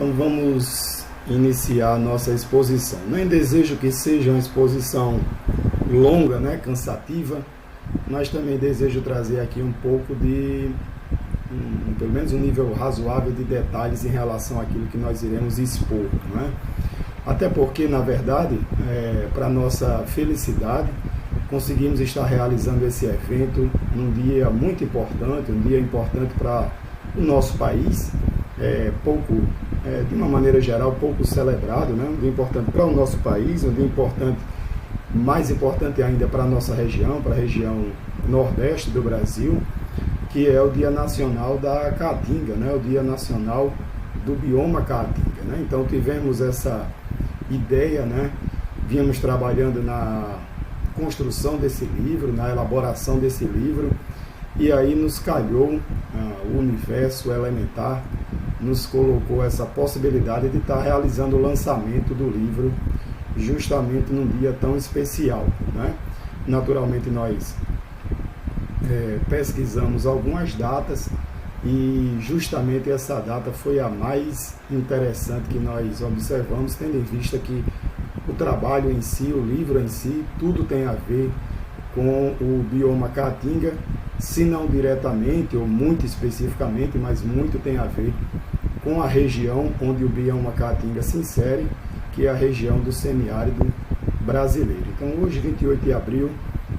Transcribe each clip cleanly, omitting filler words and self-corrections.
Então vamos iniciar a nossa exposição. Nem desejo que seja uma exposição longa, né, cansativa, mas também desejo trazer aqui um pouco de, pelo menos um nível razoável de detalhes em relação àquilo que nós iremos expor, né? Até porque, na verdade, para nossa felicidade, conseguimos estar realizando esse evento num dia muito importante, um dia importante para o nosso país, de uma maneira geral, pouco celebrado, né? Um dia importante para o nosso país, um dia importante, mais importante ainda para a nossa região, para a região nordeste do Brasil, que é o Dia Nacional da Caatinga, né? O Dia Nacional do Bioma Caatinga, né? Então tivemos essa ideia, né? Vínhamos trabalhando na construção desse livro, na elaboração desse livro, e aí nos calhou, o universo elementar nos colocou essa possibilidade de estar realizando o lançamento do livro justamente num dia tão especial, né? Naturalmente nós pesquisamos algumas datas e justamente essa data foi a mais interessante que nós observamos, tendo em vista que o trabalho em si, o livro em si, tudo tem a ver com o bioma Caatinga, se não diretamente ou muito especificamente, mas muito tem a ver com a região onde o bioma Caatinga se insere, que é a região do semiárido brasileiro. Então hoje, 28 de abril,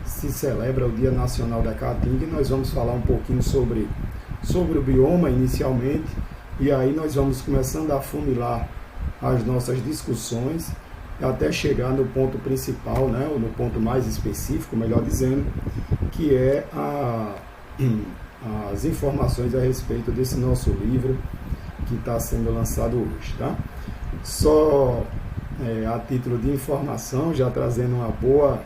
se celebra o Dia Nacional da Caatinga e nós vamos falar um pouquinho sobre o bioma inicialmente, e aí nós vamos começando a afunilar as nossas discussões até chegar no ponto principal, né, ou no ponto mais específico, melhor dizendo, que é as informações a respeito desse nosso livro que está sendo lançado hoje, tá? Só a título de informação, já trazendo uma boa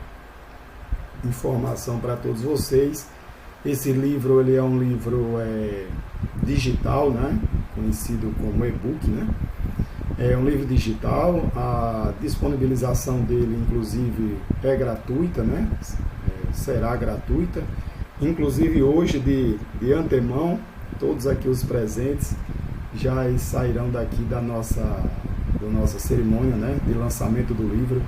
informação para todos vocês, esse livro ele é um livro digital, né, conhecido como e-book, né? É um livro digital, a disponibilização dele, inclusive, é gratuita, né? Será gratuita. Inclusive, hoje, de antemão, todos aqui os presentes já sairão daqui da nossa cerimônia, né, de lançamento do livro,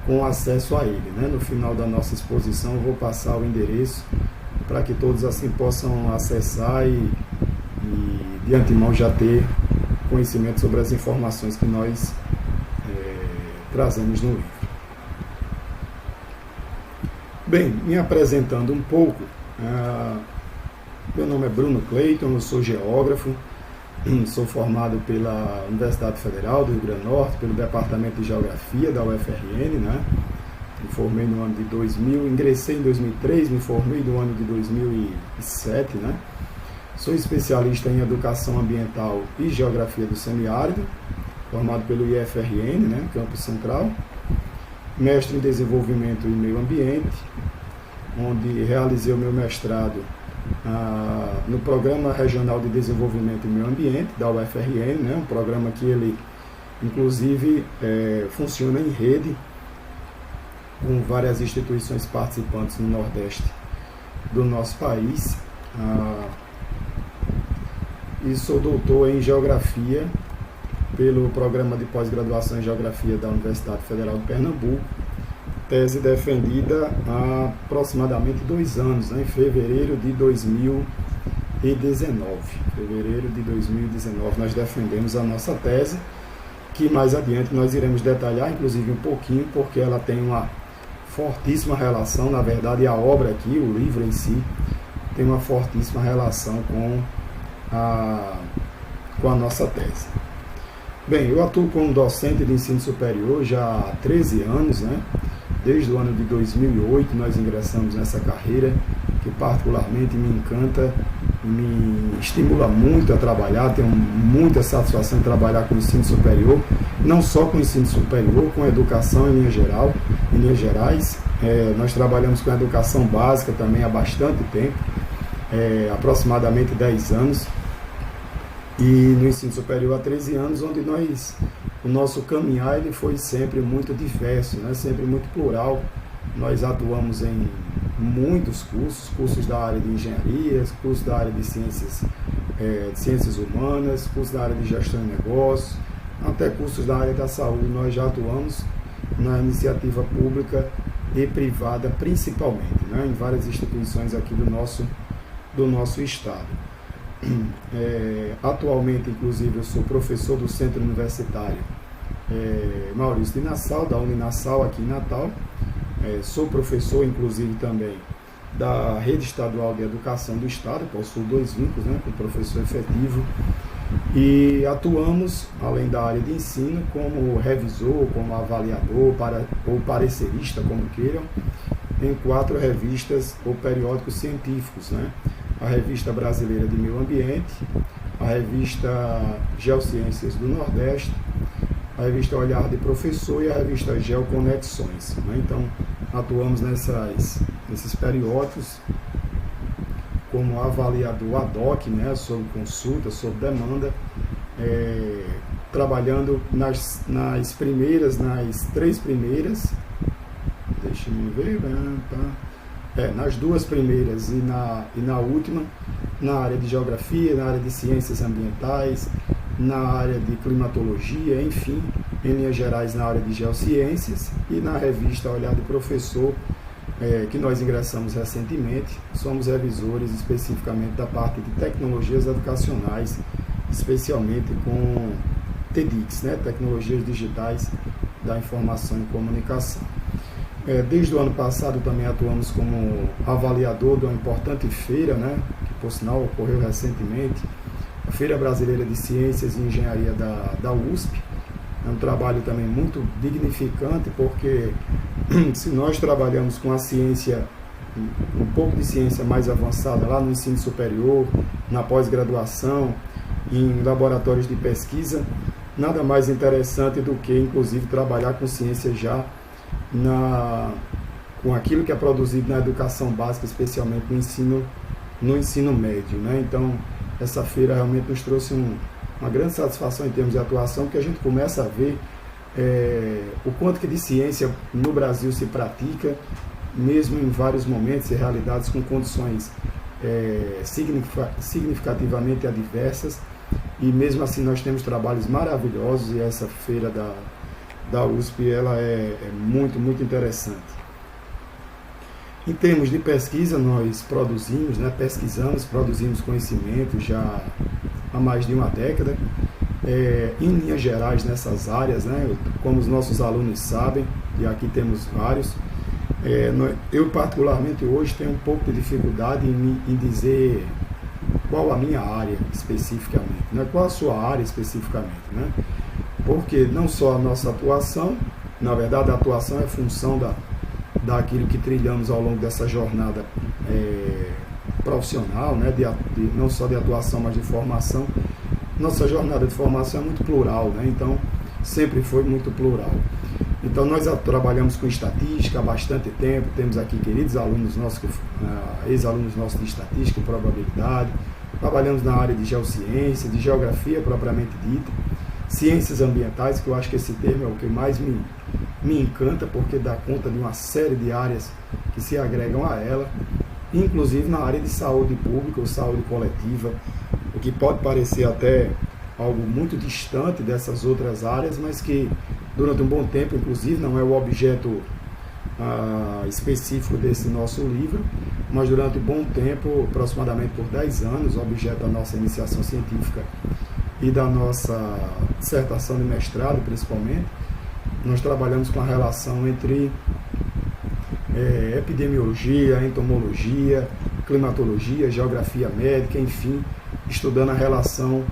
com acesso a ele, né? No final da nossa exposição, eu vou passar o endereço para que todos assim possam acessar e de antemão já ter conhecimento sobre as informações que nós trazemos no livro. Bem, me apresentando um pouco, meu nome é Bruno Cleiton, eu sou geógrafo, sou formado pela Universidade Federal do Rio Grande do Norte, pelo Departamento de Geografia da UFRN, né? Me formei no ano de 2000, ingressei em 2003, me formei no ano de 2007, né? Sou especialista em Educação Ambiental e Geografia do Semiárido, formado pelo IFRN, né, Campus Central, mestre em Desenvolvimento e Meio Ambiente, onde realizei o meu mestrado no Programa Regional de Desenvolvimento e Meio Ambiente, da UFRN, né, um programa que ele, inclusive, funciona em rede, com várias instituições participantes no Nordeste do nosso país. E sou doutor em Geografia pelo Programa de Pós-Graduação em Geografia da Universidade Federal de Pernambuco, tese defendida há aproximadamente 2 anos, né, em fevereiro de 2019. Fevereiro de 2019 nós defendemos a nossa tese, que mais adiante nós iremos detalhar, inclusive um pouquinho, porque ela tem uma fortíssima relação, na verdade a obra aqui, o livro em si, tem uma fortíssima relação com a nossa tese. Bem, eu atuo como docente de ensino superior já há 13 anos, né? Desde o ano de 2008 nós ingressamos nessa carreira que particularmente me encanta, me estimula muito a trabalhar, tenho muita satisfação em trabalhar com o ensino superior, não só com o ensino superior, com a educação em linhas gerais. Nós trabalhamos com a educação básica também há bastante tempo, aproximadamente 10 anos, e no ensino superior há 13 anos, onde o nosso caminhar ele foi sempre muito diverso, né? Sempre muito plural. Nós atuamos em muitos cursos da área de engenharia, cursos da área de ciências de ciências humanas, cursos da área de gestão de negócios, até cursos da área da saúde. Nós já atuamos na iniciativa pública e privada principalmente, né, em várias instituições aqui do nosso estado. Atualmente, inclusive, eu sou professor do Centro Universitário Maurício de Nassau, da Uninassau aqui em Natal. Sou professor, inclusive, também da Rede Estadual de Educação do Estado, possuo 2 vínculos, né, com professor efetivo, e atuamos, além da área de ensino, como revisor, como avaliador, ou parecerista, como queiram, em 4 revistas ou periódicos científicos, né? A Revista Brasileira de Meio Ambiente, a Revista Geociências do Nordeste, a Revista Olhar de Professor e a Revista Geoconexões, né? Então, atuamos nesses periódicos como avaliador ad hoc, né, sob consulta, sob demanda, trabalhando nas 3 primeiras, deixa-me ver, nas 2 primeiras e na última, na área de geografia, na área de ciências ambientais, na área de climatologia, enfim, em linhas gerais na área de geociências, e na revista Olhar de Professor, que nós ingressamos recentemente. Somos revisores especificamente da parte de tecnologias educacionais, especialmente com TEDx, né, Tecnologias Digitais da Informação e Comunicação. Desde o ano passado também atuamos como avaliador de uma importante feira, né, que por sinal ocorreu recentemente, a Feira Brasileira de Ciências e Engenharia da USP. É um trabalho também muito dignificante, porque se nós trabalhamos com a ciência, um pouco de ciência mais avançada lá no ensino superior, na pós-graduação, em laboratórios de pesquisa, nada mais interessante do que, inclusive, trabalhar com ciência já com aquilo que é produzido na educação básica, especialmente no ensino médio, né? Então, essa feira realmente nos trouxe uma grande satisfação em termos de atuação, porque a gente começa a ver o quanto que de ciência no Brasil se pratica, mesmo em vários momentos e realidades com condições significativamente adversas, e mesmo assim nós temos trabalhos maravilhosos, e essa feira da USP ela é muito, muito interessante. Em termos de pesquisa, nós produzimos, né, produzimos conhecimento já há mais de uma década, em linhas gerais nessas áreas, né, como os nossos alunos sabem, e aqui temos vários. Eu particularmente hoje tenho um pouco de dificuldade em dizer qual a minha área especificamente, né, qual a sua área especificamente, né, porque não só a nossa atuação, na verdade a atuação é função daquilo que trilhamos ao longo dessa jornada profissional, né, não só de atuação, mas de formação. Nossa jornada de formação é muito plural, né, então sempre foi muito plural. Então nós trabalhamos com estatística há bastante tempo, temos aqui queridos alunos nossos, ex-alunos nossos de estatística e probabilidade, trabalhamos na área de geociência, de geografia propriamente dita, ciências ambientais, que eu acho que esse termo é o que mais me encanta, porque dá conta de uma série de áreas que se agregam a ela, inclusive na área de saúde pública ou saúde coletiva, o que pode parecer até algo muito distante dessas outras áreas, mas que durante um bom tempo, inclusive, não é o objeto específico desse nosso livro, mas durante um bom tempo, aproximadamente por 10 anos, objeto da nossa iniciação científica e da nossa dissertação de mestrado, principalmente, nós trabalhamos com a relação entre epidemiologia, entomologia, climatologia, geografia médica, enfim, estudando a relação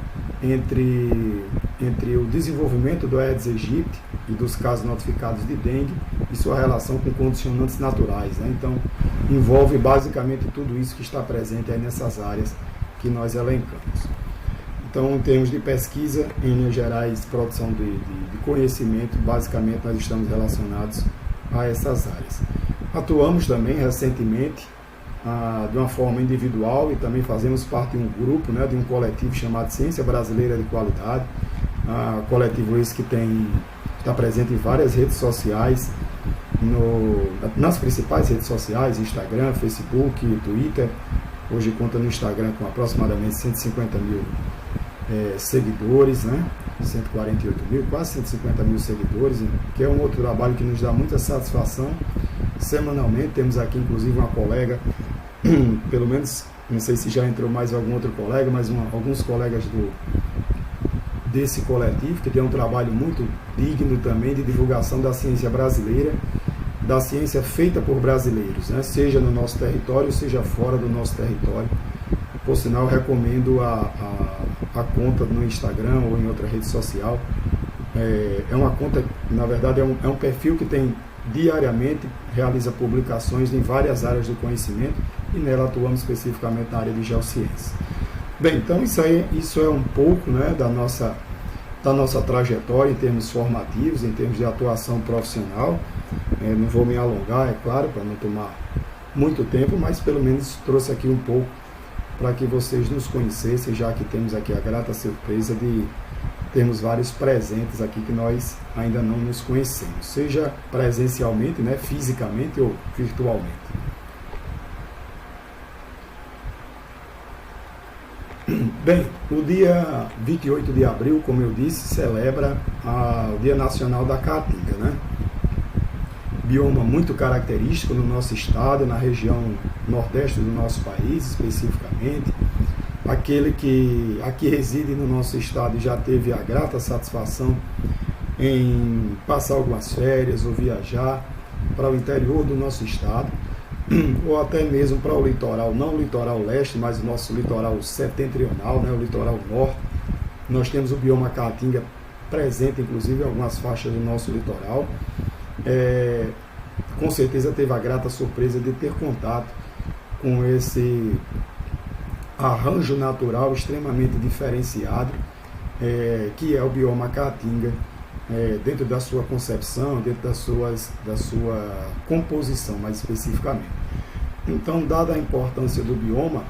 entre o desenvolvimento do Aedes aegypti e dos casos notificados de dengue e sua relação com condicionantes naturais, né? Então, envolve basicamente tudo isso que está presente aí nessas áreas que nós elencamos. Então, em termos de pesquisa, em linhas gerais, produção de conhecimento, basicamente nós estamos relacionados a essas áreas. Atuamos também recentemente de uma forma individual e também fazemos parte de um grupo, né, de um coletivo chamado Ciência Brasileira de Qualidade, coletivo esse que está presente em várias redes sociais, nas principais redes sociais, Instagram, Facebook, Twitter, Hoje conta no Instagram com aproximadamente 150 mil seguidores, né? 148 mil, quase 150 mil seguidores, que é um outro trabalho que nos dá muita satisfação. Semanalmente temos aqui inclusive uma colega, pelo menos, não sei se já entrou mais algum outro colega, mas alguns colegas desse coletivo, que tem um trabalho muito digno também de divulgação da ciência brasileira, da ciência feita por brasileiros, né? Seja no nosso território, seja fora do nosso território. Por sinal, recomendo a conta no Instagram ou em outra rede social. É uma conta, na verdade, é um perfil que tem diariamente, realiza publicações em várias áreas do conhecimento e nela atuamos especificamente na área de geociência. Bem, então isso é um pouco, né, da nossa trajetória em termos formativos, em termos de atuação profissional. Não vou me alongar, é claro, para não tomar muito tempo, mas pelo menos trouxe aqui um pouco para que vocês nos conhecessem, já que temos aqui a grata surpresa de termos vários presentes aqui que nós ainda não nos conhecemos, seja presencialmente, né, fisicamente ou virtualmente. Bem, o dia 28 de abril, como eu disse, celebra o Dia Nacional da Caatinga, né? Bioma muito característico no nosso estado, na região nordeste do nosso país, especificamente. Aquele que aqui reside no nosso estado e já teve a grata satisfação em passar algumas férias ou viajar para o interior do nosso estado, ou até mesmo para o litoral, não o litoral leste, mas o nosso litoral setentrional, né, o litoral norte. Nós temos o bioma Caatinga presente, inclusive, em algumas faixas do nosso litoral. Com certeza teve a grata surpresa de ter contato com esse arranjo natural extremamente diferenciado, que é o bioma Caatinga, dentro da sua concepção, dentro da sua composição, mais especificamente. Então, dada a importância do bioma,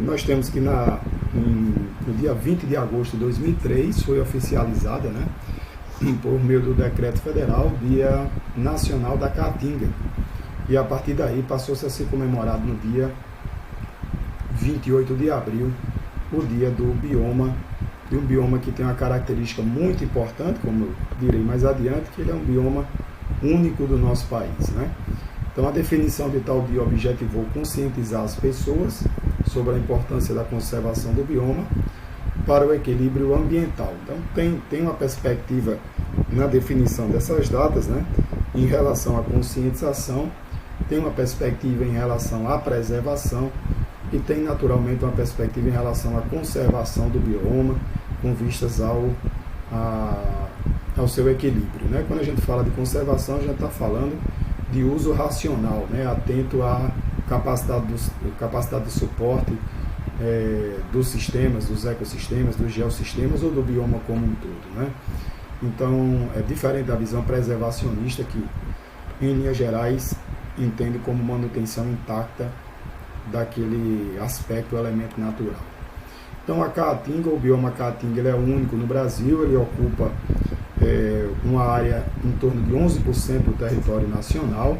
nós temos que no dia 20 de agosto de 2003 foi oficializada, né, por meio do decreto federal, Dia Nacional da Caatinga. E a partir daí passou-se a ser comemorado no dia 28 de abril, o dia do bioma, de um bioma que tem uma característica muito importante, como eu direi mais adiante, que ele é um bioma único do nosso país, né? Então, a definição de tal dia objetivou conscientizar as pessoas sobre a importância da conservação do bioma para o equilíbrio ambiental. Então, tem uma perspectiva na definição dessas datas, né, em relação à conscientização, tem uma perspectiva em relação à preservação e tem, naturalmente, uma perspectiva em relação à conservação do bioma, com vistas ao seu equilíbrio, né? Quando a gente fala de conservação, a gente está falando de uso racional, né, atento à capacidade de suporte dos sistemas, dos ecossistemas, dos geossistemas ou do bioma como um todo, né? Então, é diferente da visão preservacionista, que, em linhas gerais, entende como manutenção intacta daquele aspecto, elemento natural. Então, a Caatinga, o bioma Caatinga, ele é único no Brasil, ele ocupa uma área em torno de 11% do território nacional.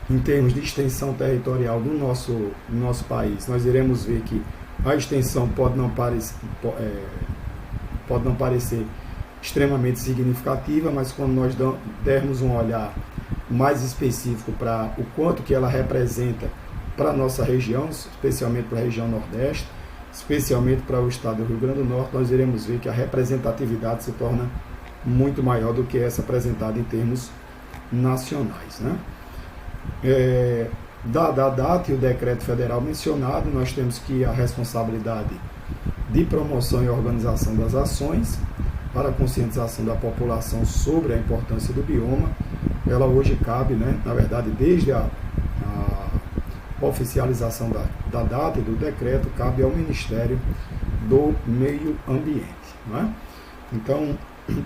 Em termos de extensão territorial do nosso país, nós iremos ver que a extensão pode não parecer extremamente significativa, mas quando nós dermos um olhar mais específico para o quanto que ela representa para a nossa região, especialmente para a região Nordeste, especialmente para o estado do Rio Grande do Norte, nós iremos ver que a representatividade se torna muito maior do que essa apresentada em termos nacionais, né? Dada a data e o decreto federal mencionado, nós temos que a responsabilidade de promoção e organização das ações para a conscientização da população sobre a importância do bioma, ela hoje cabe, né, na verdade, desde a oficialização da data e do decreto, cabe ao Ministério do Meio Ambiente, né? Então,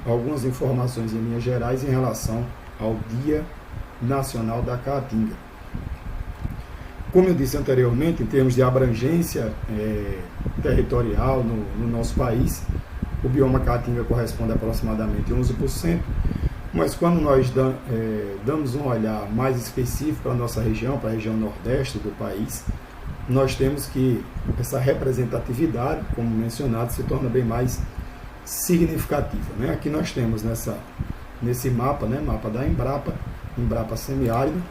algumas informações em linhas gerais em relação ao Dia Nacional da Caatinga. Como eu disse anteriormente, em termos de abrangência territorial no nosso país, o bioma Caatinga corresponde a aproximadamente 11%, mas quando nós damos um olhar mais específico para a nossa região, para a região nordeste do país, nós temos que essa representatividade, como mencionado, se torna bem mais significativa, né? Aqui nós temos nesse mapa, né, mapa da Embrapa semiárido,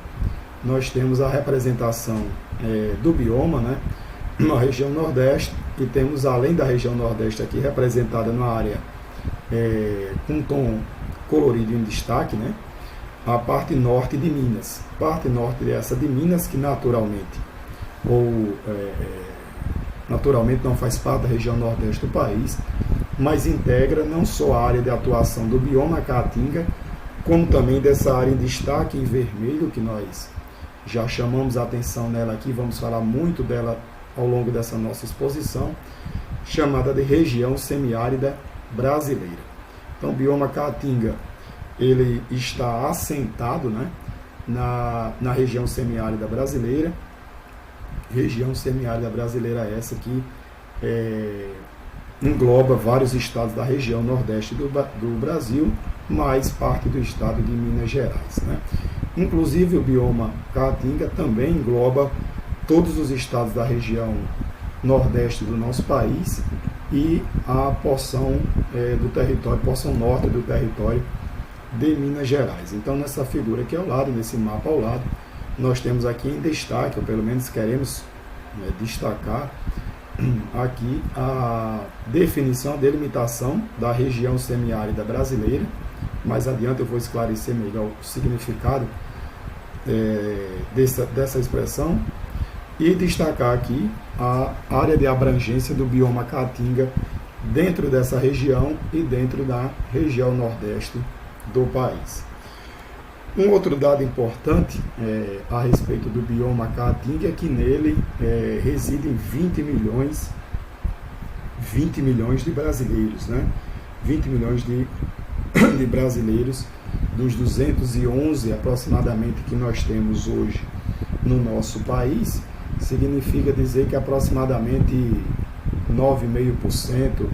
nós temos a representação do bioma, né, na região Nordeste, e temos, além da região Nordeste aqui, representada numa área com tom colorido em destaque, né, a parte norte de Minas. Parte norte dessa de Minas, que naturalmente não faz parte da região Nordeste do país, mas integra não só a área de atuação do bioma Caatinga, como também dessa área em destaque em vermelho, que nós já chamamos a atenção nela aqui, vamos falar muito dela ao longo dessa nossa exposição, chamada de região semiárida brasileira. Então, o bioma Caatinga, ele está assentado, né, na região semiárida brasileira. Região semiárida brasileira essa que engloba vários estados da região Nordeste do Brasil, mais parte do estado de Minas Gerais, né? Inclusive, o bioma Caatinga também engloba todos os estados da região Nordeste do nosso país e a porção porção norte do território de Minas Gerais. Então, nessa figura aqui ao lado, nesse mapa ao lado, nós temos aqui em destaque, ou pelo menos queremos destacar aqui a definição, a delimitação da região semiárida brasileira. Mais adiante eu vou esclarecer melhor o significado dessa expressão, e destacar aqui a área de abrangência do bioma Caatinga dentro dessa região e dentro da região Nordeste do país. Um outro dado importante a respeito do bioma Caatinga é que nele residem 20 milhões de brasileiros, né? 20 milhões de brasileiros, dos 211 aproximadamente que nós temos hoje no nosso país, significa dizer que aproximadamente 9,5%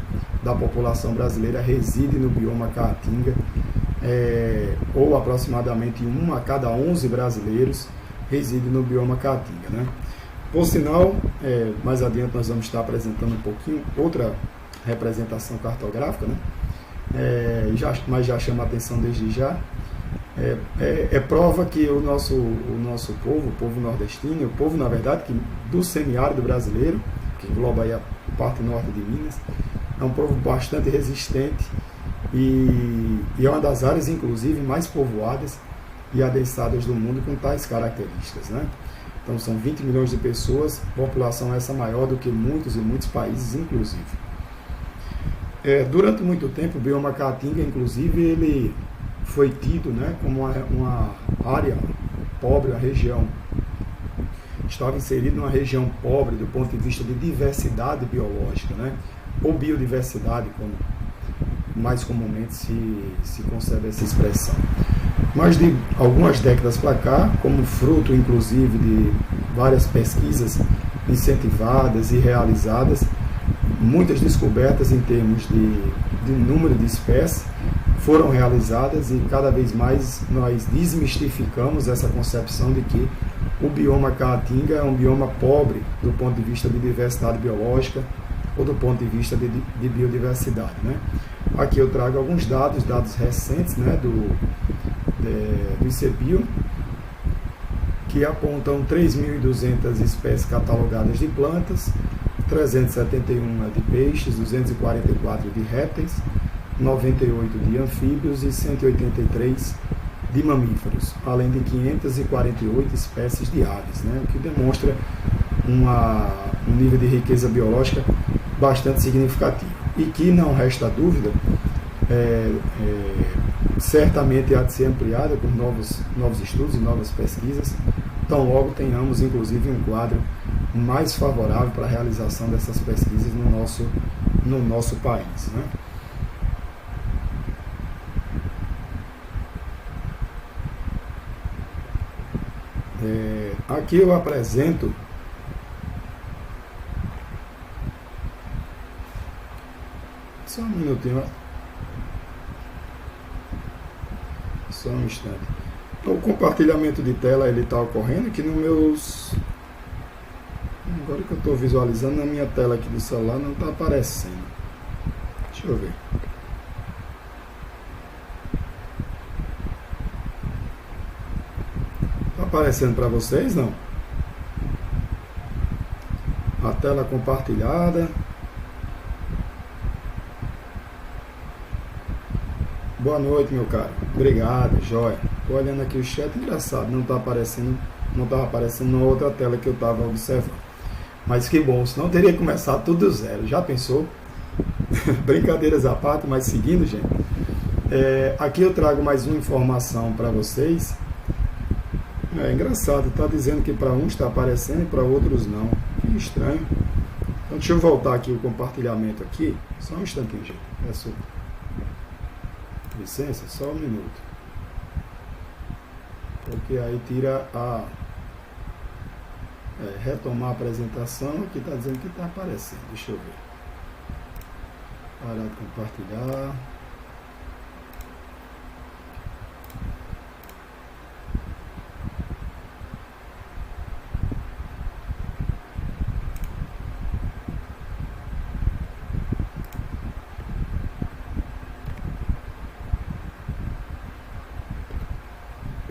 da população brasileira reside no bioma Caatinga, ou aproximadamente 1 a cada 11 brasileiros reside no bioma Caatinga, né? Por sinal, mais adiante nós vamos estar apresentando um pouquinho outra representação cartográfica, né? Mas já chama a atenção desde já. Prova que o nosso povo, o povo nordestino, o povo, na verdade, do semiárido brasileiro, que engloba aí a parte norte de Minas, é um povo bastante resistente e é uma das áreas, inclusive, mais povoadas e adensadas do mundo com tais características, né? Então, são 20 milhões de pessoas, população essa maior do que muitos e muitos países, inclusive. Durante muito tempo, o bioma Caatinga, inclusive, ele foi tido, né, como uma área pobre, a região estava inserido numa região pobre do ponto de vista de diversidade biológica, né, ou biodiversidade, como mais comumente se concebe essa expressão. Mas de algumas décadas para cá, como fruto inclusive de várias pesquisas incentivadas e realizadas, muitas descobertas em termos de número de espécies foram realizadas, e cada vez mais nós desmistificamos essa concepção de que o bioma Caatinga é um bioma pobre do ponto de vista de diversidade biológica ou do ponto de vista de biodiversidade, né? Aqui eu trago alguns dados recentes, né, do ICEBio, que apontam 3.200 espécies catalogadas de plantas, 371 de peixes, 244 de répteis, 98 de anfíbios e 183 de mamíferos, além de 548 espécies de aves, né, o que demonstra um nível de riqueza biológica bastante significativo. E que, não resta dúvida, certamente há de ser ampliada por novos estudos e novas pesquisas, tão logo tenhamos, inclusive, um quadro mais favorável para a realização dessas pesquisas no nosso país, né? Aqui eu apresento só um minutinho, só um instante. O compartilhamento de tela ele está ocorrendo aqui Agora que eu estou visualizando na minha tela aqui do celular, não está aparecendo. Deixa eu ver. Está aparecendo para vocês, não? A tela compartilhada. Boa noite, meu caro. Obrigado, joia. Estou olhando aqui o chat, engraçado, não está aparecendo, não estava aparecendo na outra tela que eu estava observando. Mas que bom, senão teria começado tudo do zero. Já pensou? Brincadeiras à parte, mas seguindo, gente. Aqui eu trago mais uma informação para vocês. É engraçado, está dizendo que para uns está aparecendo e para outros não. Que estranho. Então deixa eu voltar aqui o compartilhamento aqui. Só um instantinho, gente. Peço licença, só um minuto. Porque aí tira a... retomar a apresentação. Aqui está dizendo que está aparecendo. Deixa eu ver. Parar de compartilhar.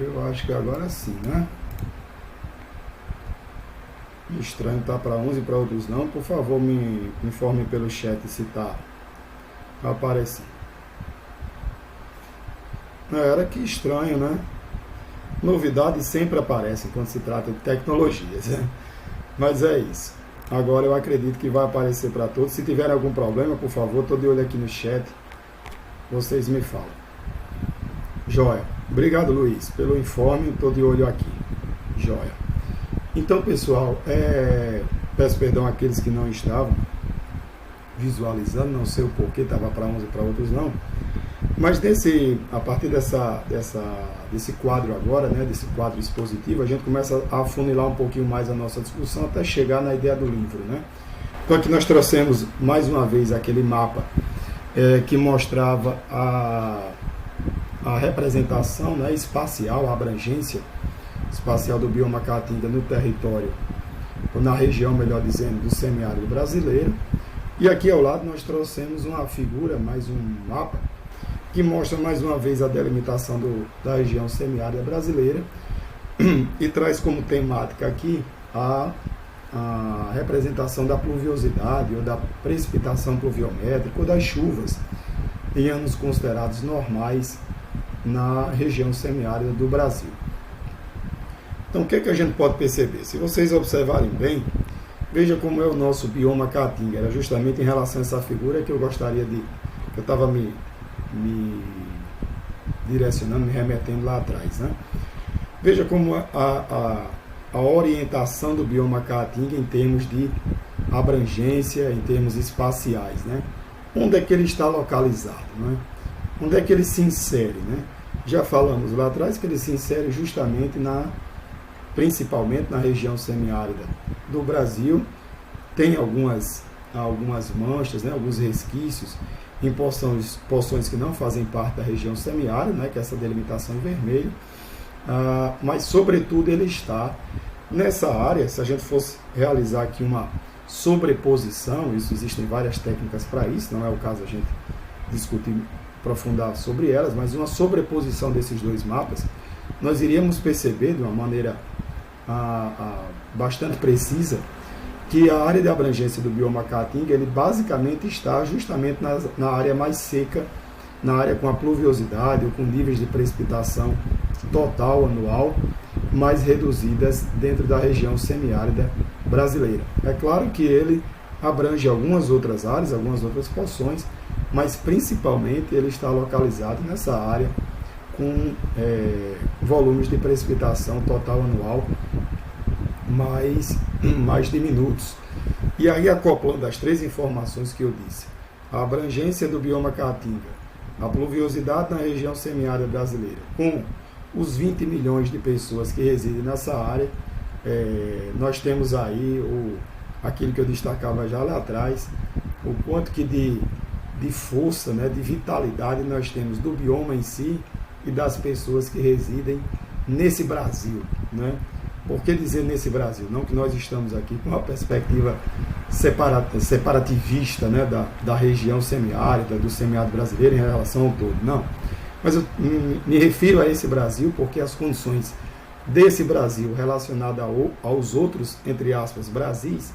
Eu acho que agora sim, né? Estranho tá para uns e para outros não. Por favor, me informe pelo chat se tá aparecendo. Era que estranho, né? Novidades sempre aparecem quando se trata de tecnologias, né? Mas é isso. Agora eu acredito que vai aparecer para todos. Se tiver algum problema, por favor, estou de olho aqui no chat. Vocês me falam. Joia. Obrigado, Luiz, pelo informe. Estou de olho aqui. Joia. Então, pessoal, peço perdão àqueles que não estavam visualizando, não sei o porquê, estava para uns e para outros não. Mas a partir desse quadro agora, né, desse quadro expositivo, a gente começa a afunilar um pouquinho mais a nossa discussão até chegar na ideia do livro, né? Então aqui nós trouxemos mais uma vez aquele mapa que mostrava a representação, né, espacial, a abrangência espacial do bioma Caatinga no território, ou na região, melhor dizendo, do semiárido brasileiro. E aqui ao lado nós trouxemos uma figura, mais um mapa, que mostra mais uma vez a delimitação da região semiárida brasileira e traz como temática aqui a representação da pluviosidade ou da precipitação pluviométrica ou das chuvas em anos considerados normais na região semiárida do Brasil. Então, o que a gente pode perceber? Se vocês observarem bem, veja como é o nosso bioma Caatinga. Era justamente em relação a essa figura que eu gostaria que eu estava me direcionando, me remetendo lá atrás, né? Veja como a orientação do bioma Caatinga em termos de abrangência, em termos espaciais, né? Onde é que ele está localizado, né? Onde é que ele se insere, né? Já falamos lá atrás que ele se insere justamente principalmente na região semiárida do Brasil. Tem algumas manchas, né, alguns resquícios em porções que não fazem parte da região semiárida, né, que é essa delimitação em vermelho, mas sobretudo ele está nessa área. Se a gente fosse realizar aqui uma sobreposição, existem várias técnicas para isso, não é o caso a gente discutir, aprofundar sobre elas, mas uma sobreposição desses dois mapas, nós iríamos perceber de uma maneira bastante precisa que a área de abrangência do bioma Caatinga, ele basicamente está justamente na área mais seca, na área com a pluviosidade ou com níveis de precipitação total anual mais reduzidas dentro da região semiárida brasileira. É claro que ele abrange algumas outras áreas, algumas outras porções, mas principalmente ele está localizado nessa área com volumes de precipitação total anual mais diminutos. E aí, acoplando as três informações que eu disse, a abrangência do bioma Caatinga, a pluviosidade na região semiárida brasileira, com os 20 milhões de pessoas que residem nessa área, nós temos aí aquilo que eu destacava já lá atrás, o quanto que de força, né, de vitalidade nós temos do bioma em si e das pessoas que residem nesse Brasil, né? Por que dizer nesse Brasil? Não que nós estamos aqui com uma perspectiva separativista, né, da região semiárida, do semiárido brasileiro em relação ao todo, não. Mas eu me refiro a esse Brasil porque as condições desse Brasil relacionada aos outros, entre aspas, Brasis,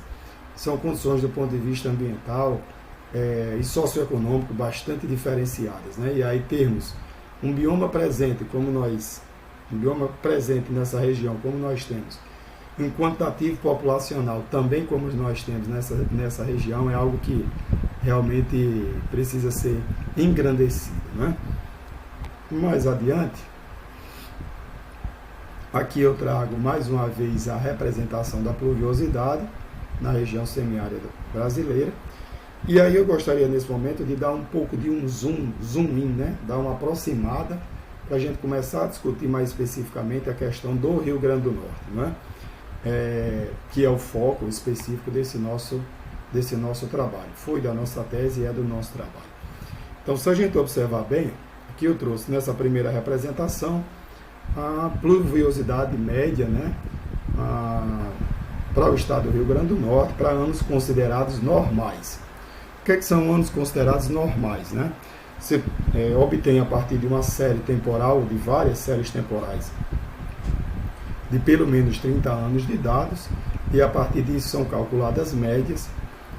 são condições do ponto de vista ambiental e socioeconômico bastante diferenciadas, né? E aí termos um bioma presente nessa região, como nós temos, um quantitativo populacional também como nós temos nessa região, é algo que realmente precisa ser engrandecido, né? Mais adiante, aqui eu trago mais uma vez a representação da pluviosidade na região semiárida brasileira. E aí eu gostaria nesse momento de dar um pouco de um zoom in, né? Dar uma aproximada para a gente começar a discutir mais especificamente a questão do Rio Grande do Norte, né? Que é o foco específico desse nosso trabalho. Foi da nossa tese e é do nosso trabalho. Então, se a gente observar bem, aqui eu trouxe nessa primeira representação a pluviosidade média, né? Para o estado do Rio Grande do Norte, para anos considerados normais. O que são anos considerados normais, né? Você obtém a partir de uma série temporal, de várias séries temporais, de pelo menos 30 anos de dados, e a partir disso são calculadas médias,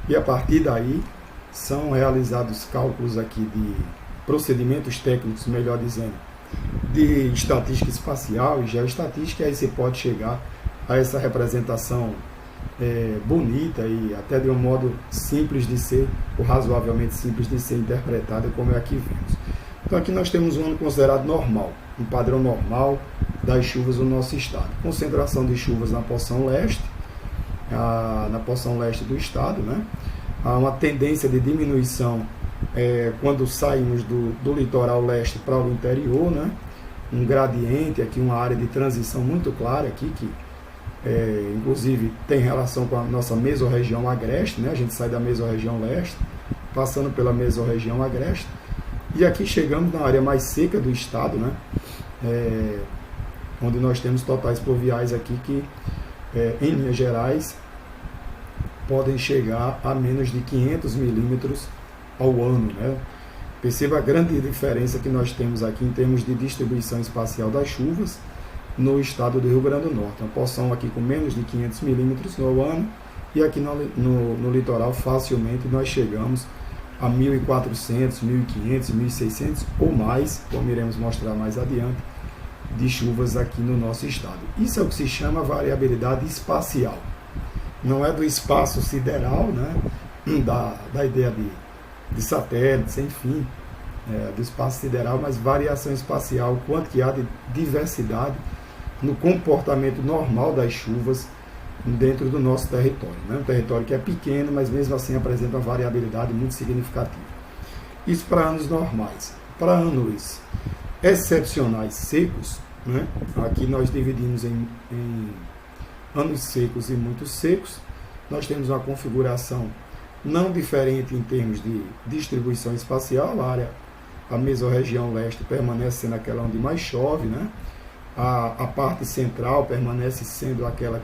e a partir daí são realizados cálculos aqui de procedimentos técnicos, melhor dizendo, de estatística espacial e geoestatística, e aí você pode chegar a essa representação bonita e até de um modo simples de ser, ou razoavelmente simples de ser interpretada, como é aqui vemos. Então aqui nós temos um ano considerado normal, um padrão normal das chuvas no nosso estado. Concentração de chuvas na porção leste, do estado, né? Há uma tendência de diminuição quando saímos do litoral leste para o interior, né? Um gradiente aqui, uma área de transição muito clara aqui, que inclusive tem relação com a nossa mesorregião agreste, né? A gente sai da mesorregião leste, passando pela mesorregião agreste, e aqui chegamos na área mais seca do estado, né? Onde nós temos totais pluviais aqui que, em linhas gerais, podem chegar a menos de 500 milímetros ao ano, né? Perceba a grande diferença que nós temos aqui em termos de distribuição espacial das chuvas no estado do Rio Grande do Norte. Uma porção aqui com menos de 500 milímetros no ano, e aqui no litoral facilmente nós chegamos a 1.400, 1.500, 1.600 ou mais, como iremos mostrar mais adiante, de chuvas aqui no nosso estado. Isso é o que se chama variabilidade espacial. Não é do espaço sideral, né? da ideia de satélites, enfim, do espaço sideral, mas variação espacial, quanto que há de diversidade no comportamento normal das chuvas dentro do nosso território, né? Um território que é pequeno, mas mesmo assim apresenta uma variabilidade muito significativa. Isso para anos normais. Para anos excepcionais secos, né? Aqui nós dividimos em anos secos e muito secos. Nós temos uma configuração não diferente em termos de distribuição espacial. A mesorregião leste permanece sendo aquela onde mais chove, né? A parte central permanece sendo aquela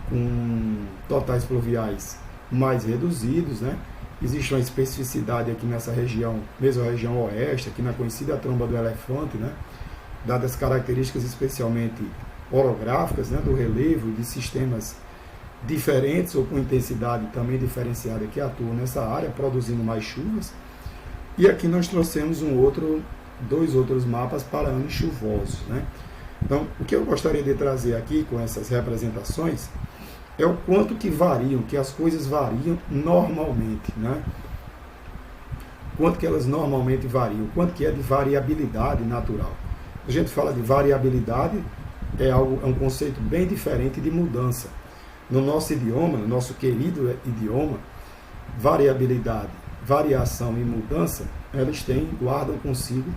com totais pluviais mais reduzidos, né? Existe uma especificidade aqui nessa região, mesorregião oeste, aqui na conhecida tromba do elefante, né? Dadas características especialmente orográficas, né? Do relevo de sistemas diferentes ou com intensidade também diferenciada que atuam nessa área, produzindo mais chuvas. E aqui nós trouxemos dois outros mapas para anos chuvosos, né? Então, o que eu gostaria de trazer aqui com essas representações é o quanto que variam, que as coisas variam normalmente, né? Quanto que elas normalmente variam, quanto que é de variabilidade natural. A gente fala de variabilidade, é um conceito bem diferente de mudança. No nosso idioma, no nosso querido idioma, variabilidade, variação e mudança, elas guardam consigo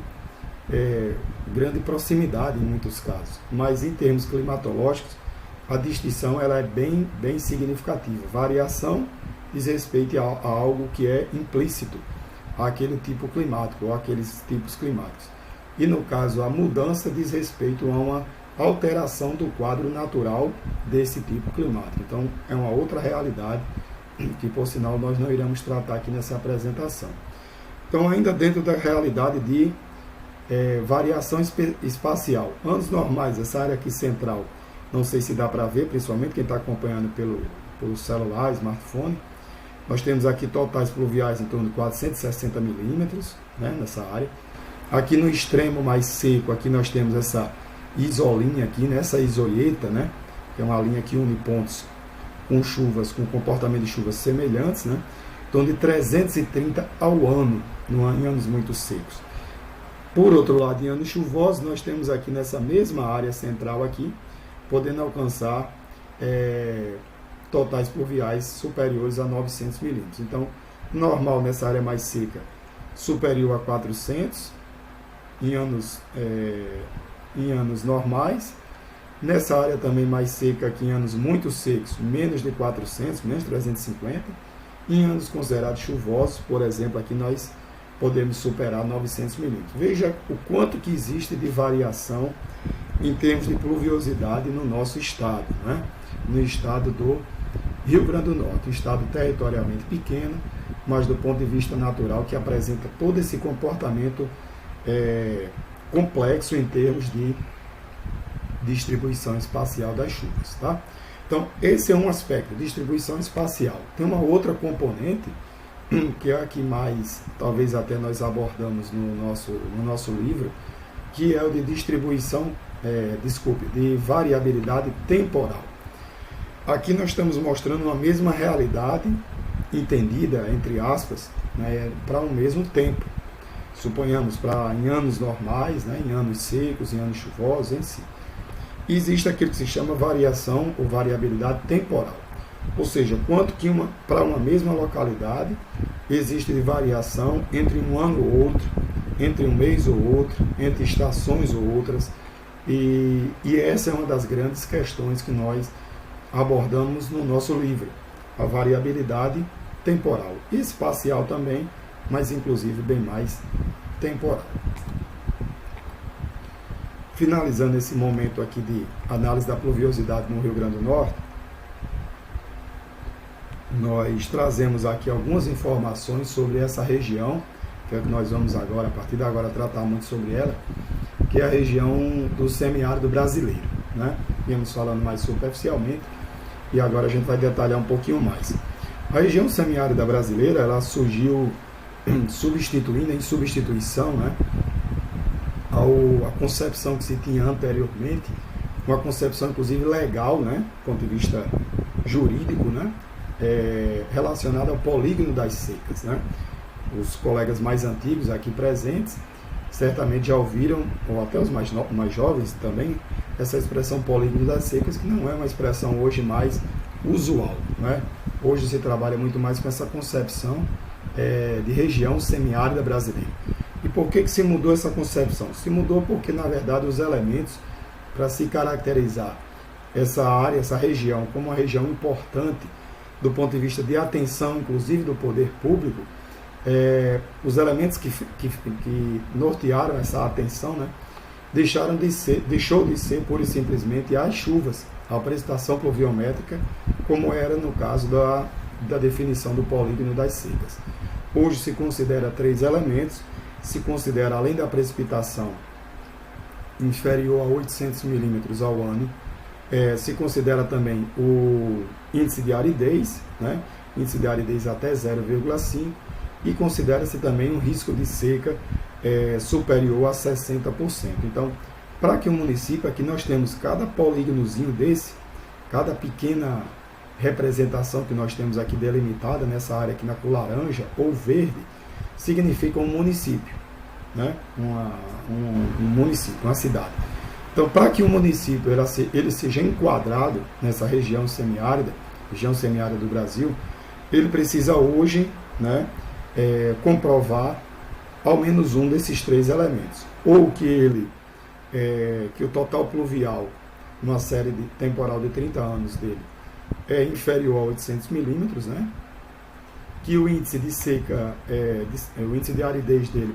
grande proximidade em muitos casos. Mas em termos climatológicos, a distinção ela é bem significativa. Variação diz respeito a algo que é implícito àquele tipo climático ou àqueles tipos climáticos. E no caso, a mudança diz respeito a uma alteração do quadro natural desse tipo climático. Então, é uma outra realidade que, por sinal, nós não iremos tratar aqui nessa apresentação. Então, ainda dentro da realidade de variação espacial. Anos normais, essa área aqui central, não sei se dá para ver, principalmente quem está acompanhando pelo celular, smartphone. Nós temos aqui totais pluviais em torno de 460 milímetros, né, nessa área. Aqui no extremo mais seco, aqui nós temos essa isolinha aqui, né, essa isolieta, né, que é uma linha que une pontos com chuvas, com comportamento de chuvas semelhantes, né, em torno de 330 ao ano, em anos muito secos. Por outro lado, em anos chuvosos, nós temos aqui nessa mesma área central aqui, podendo alcançar totais pluviais superiores a 900 milímetros. Então, normal nessa área mais seca, superior a 400 em anos normais. Nessa área também mais seca, aqui em anos muito secos, menos de 400, menos de 350. Em anos considerados chuvosos, por exemplo, aqui nós podemos superar 900 milímetros. Veja o quanto que existe de variação em termos de pluviosidade no nosso estado, né? No estado do Rio Grande do Norte, um estado territorialmente pequeno, mas do ponto de vista natural que apresenta todo esse comportamento complexo em termos de distribuição espacial das chuvas, tá? Então, esse é um aspecto, distribuição espacial. Tem uma outra componente, que é a que mais, talvez até nós abordamos no nosso livro, que é o de distribuição, de variabilidade temporal. Aqui nós estamos mostrando uma mesma realidade, entendida, entre aspas, né, para um mesmo tempo. Suponhamos, em anos normais, né, em anos secos, em anos chuvosos, em si. Existe aquilo que se chama variação ou variabilidade temporal. Ou seja, quanto que para uma mesma localidade existe de variação entre um ano ou outro, entre um mês ou outro, entre estações ou outras. E essa é uma das grandes questões que nós abordamos no nosso livro, a variabilidade temporal e espacial também, mas inclusive bem mais temporal. Finalizando esse momento aqui de análise da pluviosidade no Rio Grande do Norte, nós trazemos aqui algumas informações sobre essa região, que é que nós vamos agora, a partir de agora, tratar muito sobre ela, que é a região do semiárido brasileiro, né? Viemos falando mais superficialmente e agora a gente vai detalhar um pouquinho mais. A região semiárida brasileira, ela surgiu substituindo, em substituição, né, a concepção que se tinha anteriormente, uma concepção inclusive legal, né, do ponto de vista jurídico, né, relacionada ao polígono das secas, né. Os colegas mais antigos aqui presentes certamente já ouviram, ou até os mais jovens também, essa expressão polígono das secas, que não é uma expressão hoje mais usual, né. Hoje se trabalha muito mais com essa concepção de região semiárida brasileira. E por que se mudou essa concepção? Se mudou porque, na verdade, os elementos para se caracterizar essa área, essa região, como uma região importante do ponto de vista de atenção, inclusive do poder público, os elementos que nortearam essa atenção, né, deixou de ser pura e simplesmente as chuvas, a precipitação pluviométrica, como era no caso da definição do polígono das secas. Hoje se considera 3 elementos, se considera, além da precipitação inferior a 800 milímetros ao ano, se considera também o índice de aridez, né? Índice de aridez até 0,5, e considera-se também um risco de seca superior a 60%. Então, para que um município, aqui nós temos cada polígonozinho desse, cada pequena representação que nós temos aqui delimitada nessa área aqui na cor laranja ou verde, significa um município, né? um município, uma cidade. Então, para que um município ele seja enquadrado nessa região semiárida do Brasil, ele precisa hoje, né, comprovar ao menos um desses 3 elementos. Ou que que o total pluvial, numa série temporal de 30 anos dele, é inferior a 800 milímetros, né? Que o índice de seca, o índice de aridez dele,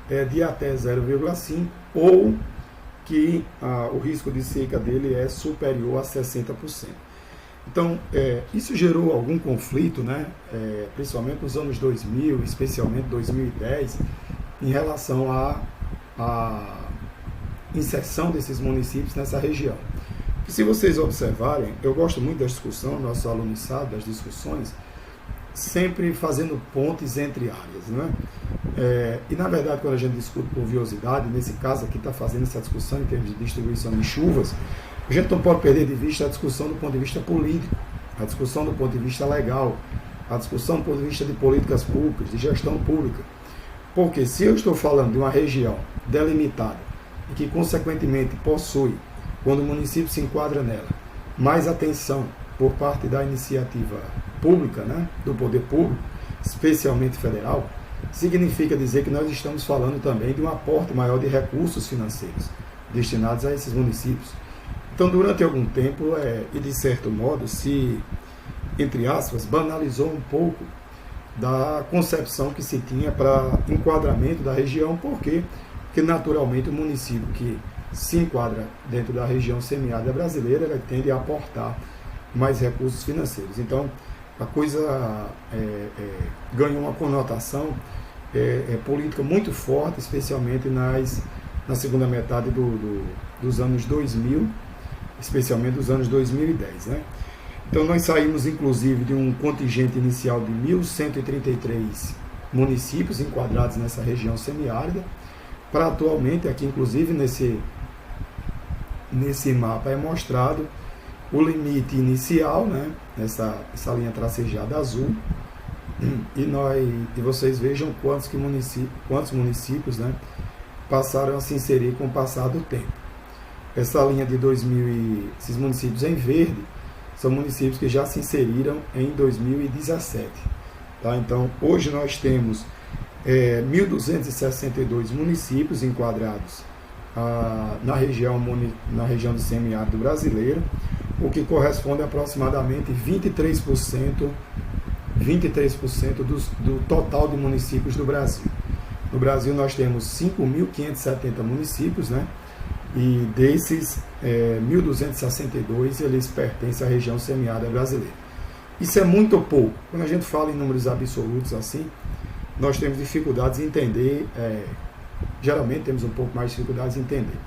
é de até 0,5, ou que o risco de seca dele é superior a 60%. Então, isso gerou algum conflito, né? Principalmente nos anos 2000, especialmente 2010, em relação à inserção desses municípios nessa região. E se vocês observarem, eu gosto muito da discussão, nossos alunos sabem das discussões, sempre fazendo pontes entre áreas, não é? E na verdade, quando a gente discute pluviosidade, nesse caso aqui está fazendo essa discussão em termos de distribuição de chuvas, a gente não pode perder de vista a discussão do ponto de vista político, a discussão do ponto de vista legal, a discussão do ponto de vista de políticas públicas, de gestão pública. Porque se eu estou falando de uma região delimitada e que consequentemente possui, quando o município se enquadra nela, mais atenção por parte da iniciativa pública, né, do poder público, especialmente federal, significa dizer que nós estamos falando também de um aporte maior de recursos financeiros destinados a esses municípios. Então, durante algum tempo, e de certo modo, se, entre aspas, banalizou um pouco da concepção que se tinha para enquadramento da região. Por quê? Porque, naturalmente, o município que se enquadra dentro da região semiárida brasileira, ele tende a aportar mais recursos financeiros. Então, a coisa ganhou uma conotação política muito forte, especialmente na segunda metade dos anos 2000, especialmente dos anos 2010. Né? Então, nós saímos, inclusive, de um contingente inicial de 1.133 municípios enquadrados nessa região semiárida, para atualmente, aqui inclusive nesse mapa é mostrado o limite inicial, né? essa linha tracejada azul, e vocês vejam quantos municípios, né, passaram a se inserir com o passar do tempo. Essa linha de 2000, esses municípios em verde, são municípios que já se inseriram em 2017. Tá? Então, hoje nós temos 1.262 municípios enquadrados na região do semiárido brasileiro, o que corresponde a aproximadamente 23% do total de municípios do Brasil. No Brasil nós temos 5.570 municípios, né? E desses 1.262 eles pertencem à região semiárida brasileira. Isso é muito pouco. Quando a gente fala em números absolutos assim, nós temos dificuldades em entender, geralmente temos um pouco mais de dificuldades em entender.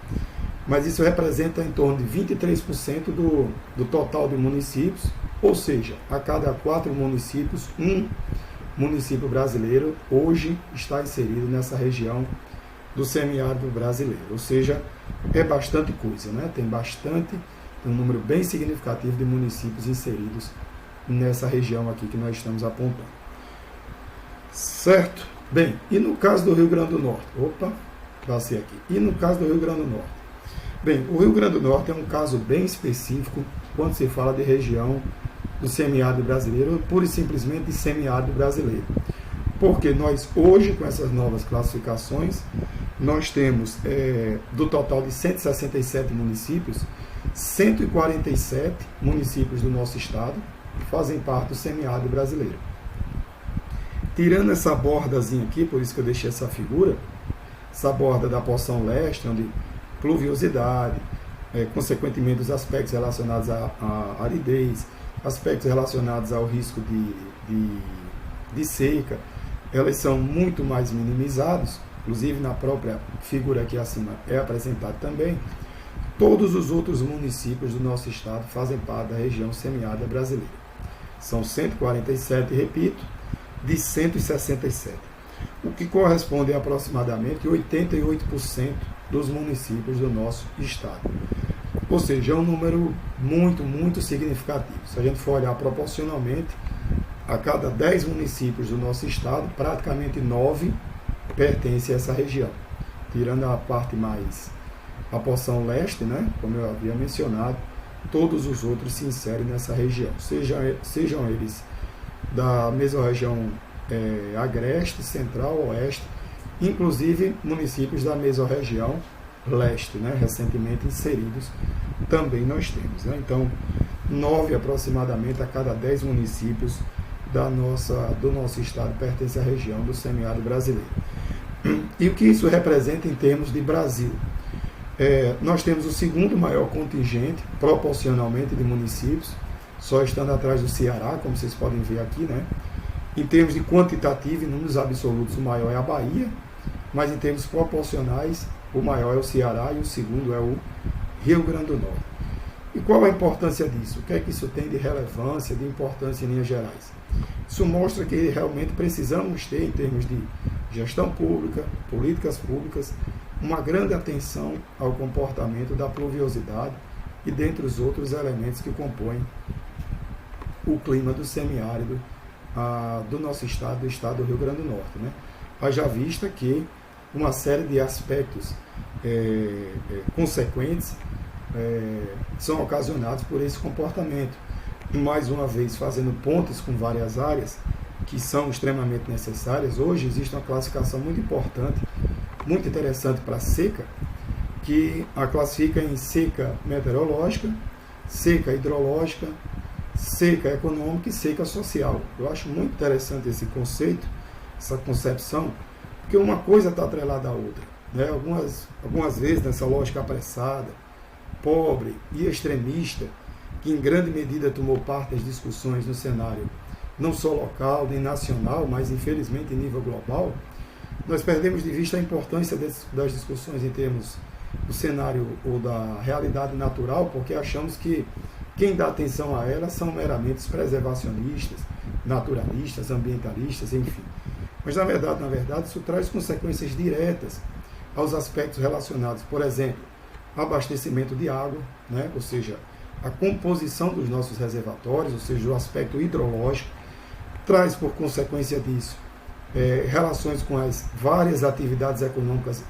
Mas isso representa em torno de 23% do total de municípios, ou seja, a cada 4 municípios, um município brasileiro hoje está inserido nessa região do semiárido brasileiro. Ou seja, é bastante coisa, né? Tem um número bem significativo de municípios inseridos nessa região aqui que nós estamos apontando. Certo? Bem, e no caso do Rio Grande do Norte? Passei aqui. E no caso do Rio Grande do Norte? Bem, o Rio Grande do Norte é um caso bem específico quando se fala de região do semiárido brasileiro, pura e simplesmente de semiárido brasileiro. Porque nós hoje, com essas novas classificações, nós temos, do total de 167 municípios, 147 municípios do nosso estado fazem parte do semiárido brasileiro. Tirando essa bordazinha aqui, por isso que eu deixei essa figura, essa borda da porção leste, onde pluviosidade, consequentemente os aspectos relacionados à aridez, aspectos relacionados ao risco de seca, elas são muito mais minimizados, inclusive na própria figura aqui acima é apresentado também. Todos os outros municípios do nosso estado fazem parte da região semiárida brasileira. São 147, repito, de 167, o que corresponde a aproximadamente 88% dos municípios do nosso estado. Ou seja, é um número muito, muito significativo. Se a gente for olhar proporcionalmente, a cada 10 municípios do nosso estado, praticamente 9 pertencem a essa região. Tirando a parte mais, a porção leste, né, como eu havia mencionado, todos os outros se inserem nessa região. Sejam eles da mesorregião agreste, central, oeste, inclusive municípios da mesorregião leste, né, recentemente inseridos, também nós temos. Né? Então, 9 aproximadamente a cada 10 municípios do nosso estado pertence à região do semiárido brasileiro. E o que isso representa em termos de Brasil? Nós temos o segundo maior contingente, proporcionalmente, de municípios, só estando atrás do Ceará, como vocês podem ver aqui, né? Em termos de quantitativo e números absolutos, o maior é a Bahia, mas em termos proporcionais, o maior é o Ceará e o segundo é o Rio Grande do Norte. E qual a importância disso? O que é que isso tem de relevância, de importância em linhas gerais? Isso mostra que realmente precisamos ter, em termos de gestão pública, políticas públicas, uma grande atenção ao comportamento da pluviosidade e dentre os outros elementos que compõem o clima do semiárido do nosso estado, do estado do Rio Grande do Norte, né? Haja vista que uma série de aspectos consequentes são ocasionados por esse comportamento. E mais uma vez, fazendo pontes com várias áreas que são extremamente necessárias, hoje existe uma classificação muito importante, muito interessante para a seca, que a classifica em seca meteorológica, seca hidrológica, seca econômica e seca social. Eu acho muito interessante esse conceito, essa concepção, porque uma coisa está atrelada à outra, né? Algumas vezes, nessa lógica apressada, pobre e extremista, que em grande medida tomou parte das discussões no cenário não só local, nem nacional, mas infelizmente em nível global, nós perdemos de vista a importância das discussões em termos do cenário ou da realidade natural, porque achamos que quem dá atenção a ela são meramente os preservacionistas, naturalistas, ambientalistas, enfim. Mas, na verdade, isso traz consequências diretas aos aspectos relacionados, por exemplo, abastecimento de água, né? Ou seja, a composição dos nossos reservatórios, ou seja, o aspecto hidrológico, traz, por consequência disso, relações com as várias atividades econômicas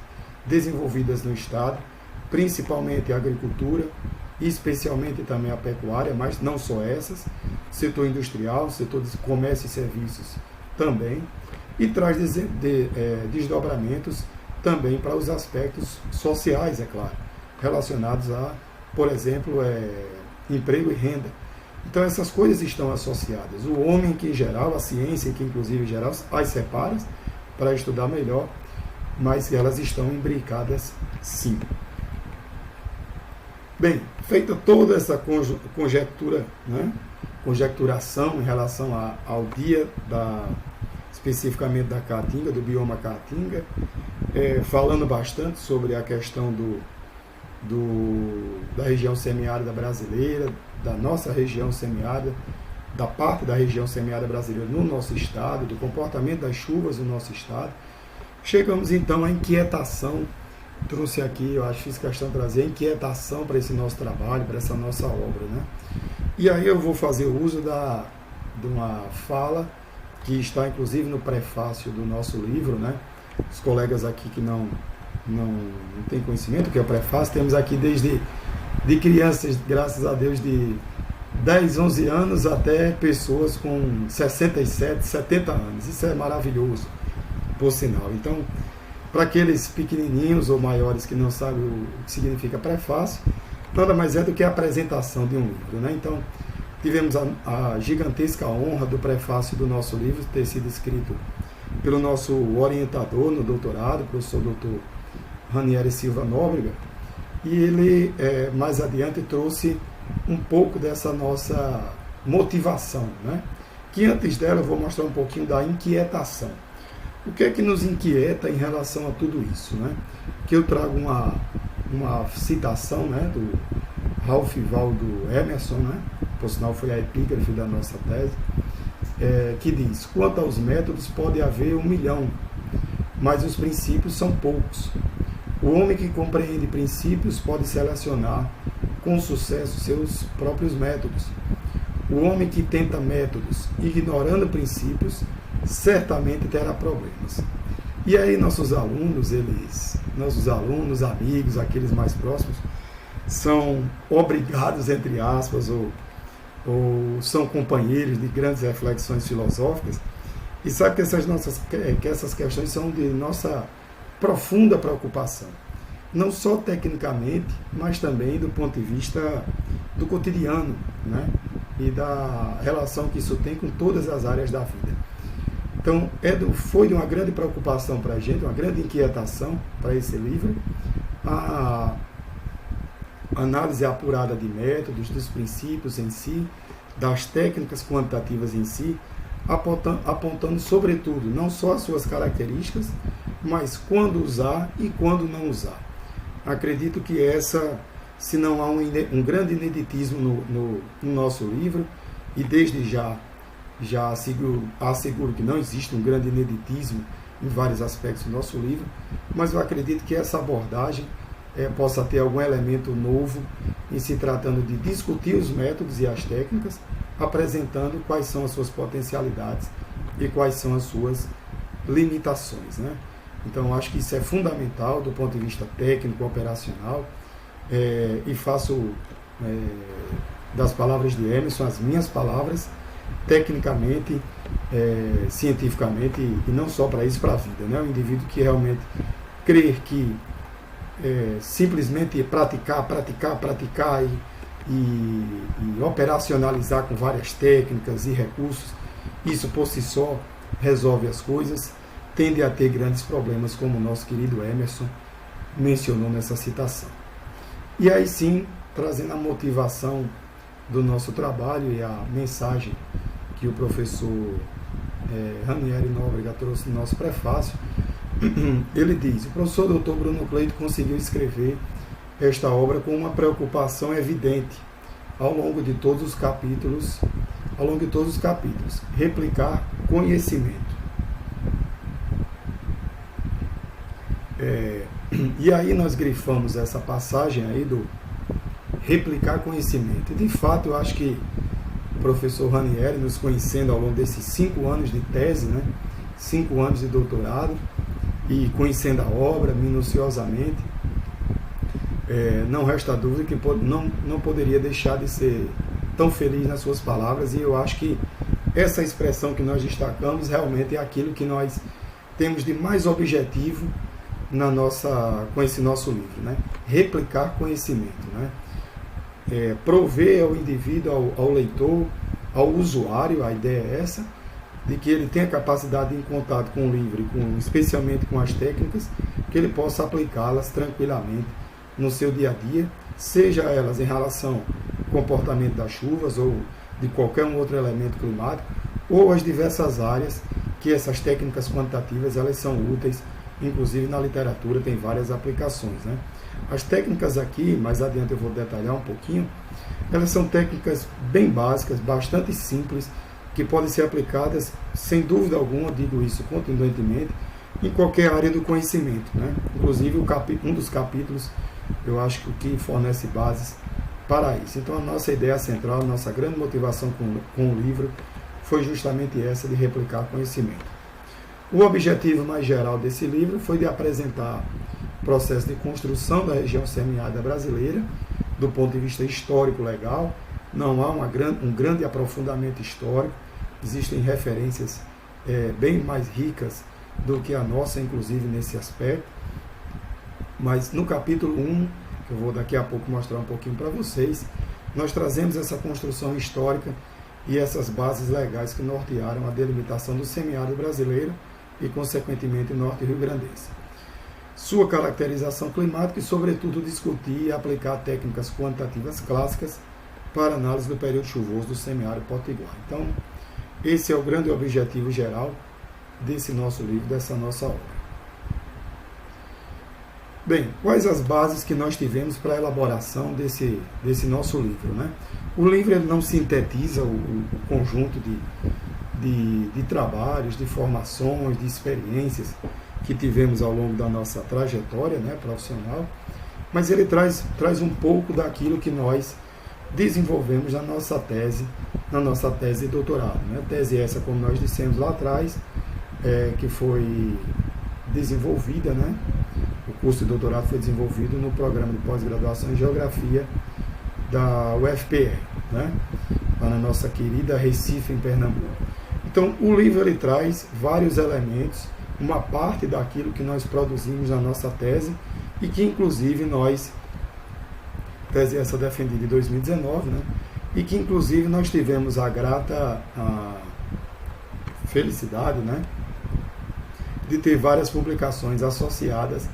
desenvolvidas no Estado, principalmente a agricultura, e especialmente também a pecuária, mas não só essas, setor industrial, setor de comércio e serviços também, e traz desdobramentos também para os aspectos sociais, é claro, relacionados a, por exemplo, emprego e renda. Então essas coisas estão associadas. O homem que em geral, a ciência que inclusive em geral as separa para estudar melhor, mas elas estão imbricadas sim. Bem, feita toda essa conjectura, né, conjecturação em relação ao dia especificamente da Caatinga, do bioma Caatinga, falando bastante sobre a questão da região semiárida brasileira, da nossa região semiárida, da parte da região semiárida brasileira no nosso estado, do comportamento das chuvas no nosso estado. Chegamos então à inquietação, trouxe aqui, eu acho que fiz questão de trazer a inquietação para esse nosso trabalho, para essa nossa obra, né? E aí eu vou fazer uso de uma fala que está inclusive no prefácio do nosso livro, né? Os colegas aqui que não têm conhecimento, que é o prefácio, temos aqui desde de crianças, graças a Deus, de 10, 11 anos até pessoas com 67, 70 anos. Isso é maravilhoso, por sinal. Então, para aqueles pequenininhos ou maiores que não sabem o que significa prefácio, nada mais é do que a apresentação de um livro, né? Então, tivemos a gigantesca honra do prefácio do nosso livro ter sido escrito pelo nosso orientador no doutorado, professor Dr. Ranieri Silva Nóbrega, e ele, mais adiante, trouxe um pouco dessa nossa motivação, né? Que antes dela eu vou mostrar um pouquinho da inquietação. O que é que nos inquieta em relação a tudo isso, né? Que eu trago uma citação, né, do Ralph Waldo Emerson, né? Por sinal foi a epígrafe da nossa tese, que diz: quanto aos métodos pode haver 1 milhão, mas os princípios são poucos. O homem que compreende princípios pode selecionar com sucesso seus próprios métodos. O homem que tenta métodos ignorando princípios certamente terá problemas. E aí nossos alunos, amigos, aqueles mais próximos, são obrigados, entre aspas, ou são companheiros de grandes reflexões filosóficas, e sabe que essas questões são de nossa profunda preocupação, não só tecnicamente, mas também do ponto de vista do cotidiano, né? E da relação que isso tem com todas as áreas da vida. Então, foi de uma grande preocupação para a gente, uma grande inquietação para esse livro, análise apurada de métodos, dos princípios em si, das técnicas quantitativas em si, apontando sobretudo não só as suas características, mas quando usar e quando não usar. Acredito que se não há um grande ineditismo no nosso livro, e desde já asseguro que não existe um grande ineditismo em vários aspectos do nosso livro, mas eu acredito que essa abordagem possa ter algum elemento novo em se tratando de discutir os métodos e as técnicas, apresentando quais são as suas potencialidades e quais são as suas limitações, né? Então, acho que isso é fundamental do ponto de vista técnico, operacional, e faço das palavras de Emerson as minhas palavras, tecnicamente, cientificamente, e não só para isso, para a vida, né? O indivíduo que realmente crer que simplesmente praticar e operacionalizar com várias técnicas e recursos, isso por si só resolve as coisas, tende a ter grandes problemas, como o nosso querido Emerson mencionou nessa citação. E aí sim, trazendo a motivação do nosso trabalho e a mensagem que o professor Ranieri Nóbrega trouxe no nosso prefácio, ele diz: o professor Dr. Bruno Cleito conseguiu escrever esta obra com uma preocupação evidente ao longo de todos os capítulos, replicar conhecimento. E aí nós grifamos essa passagem aí do replicar conhecimento. E de fato eu acho que o professor Ranieri, nos conhecendo ao longo desses 5 anos de tese, né, 5 anos de doutorado, e conhecendo a obra minuciosamente, não resta dúvida que não poderia deixar de ser tão feliz nas suas palavras, e eu acho que essa expressão que nós destacamos realmente é aquilo que nós temos de mais objetivo com esse nosso livro, né? Replicar conhecimento, né? Prover ao indivíduo, ao leitor, ao usuário, a ideia é essa, de que ele tenha capacidade de, em contato com o livro, especialmente com as técnicas, que ele possa aplicá-las tranquilamente no seu dia a dia, seja elas em relação ao comportamento das chuvas ou de qualquer um outro elemento climático, ou as diversas áreas que essas técnicas quantitativas elas são úteis, inclusive na literatura tem várias aplicações, né? As técnicas aqui, mais adiante eu vou detalhar um pouquinho, elas são técnicas bem básicas, bastante simples, que podem ser aplicadas, sem dúvida alguma, digo isso contundentemente, em qualquer área do conhecimento, né? Inclusive um dos capítulos, eu acho que fornece bases para isso. Então a nossa ideia central, a nossa grande motivação com o livro foi justamente essa, de replicar conhecimento. O objetivo mais geral desse livro foi de apresentar o processo de construção da região semiárida brasileira, do ponto de vista histórico-legal. Não há um grande aprofundamento histórico, existem referências bem mais ricas do que a nossa, inclusive nesse aspecto. Mas no capítulo 1, que eu vou daqui a pouco mostrar um pouquinho para vocês, nós trazemos essa construção histórica e essas bases legais que nortearam a delimitação do semiárido brasileiro e, consequentemente, norte rio-grandense. Sua caracterização climática e, sobretudo, discutir e aplicar técnicas quantitativas clássicas para análise do período chuvoso do semiárido potiguar. Então, esse é o grande objetivo geral desse nosso livro, dessa nossa obra. Bem, quais as bases que nós tivemos para a elaboração desse nosso livro, né? O livro ele não sintetiza o conjunto de trabalhos, de formações, de experiências que tivemos ao longo da nossa trajetória, né, profissional, mas ele traz um pouco daquilo que nós desenvolvemos na nossa tese de doutorado, né? Tese essa, como nós dissemos lá atrás, que foi desenvolvida, né? O curso de doutorado foi desenvolvido no programa de pós-graduação em Geografia da UFPR, né? Lá na nossa querida Recife, em Pernambuco. Então, o livro ele traz vários elementos, uma parte daquilo que nós produzimos na nossa tese e que, inclusive, tese essa defendida em 2019, né? E que, inclusive, nós tivemos a grata felicidade, né, de ter várias publicações associadas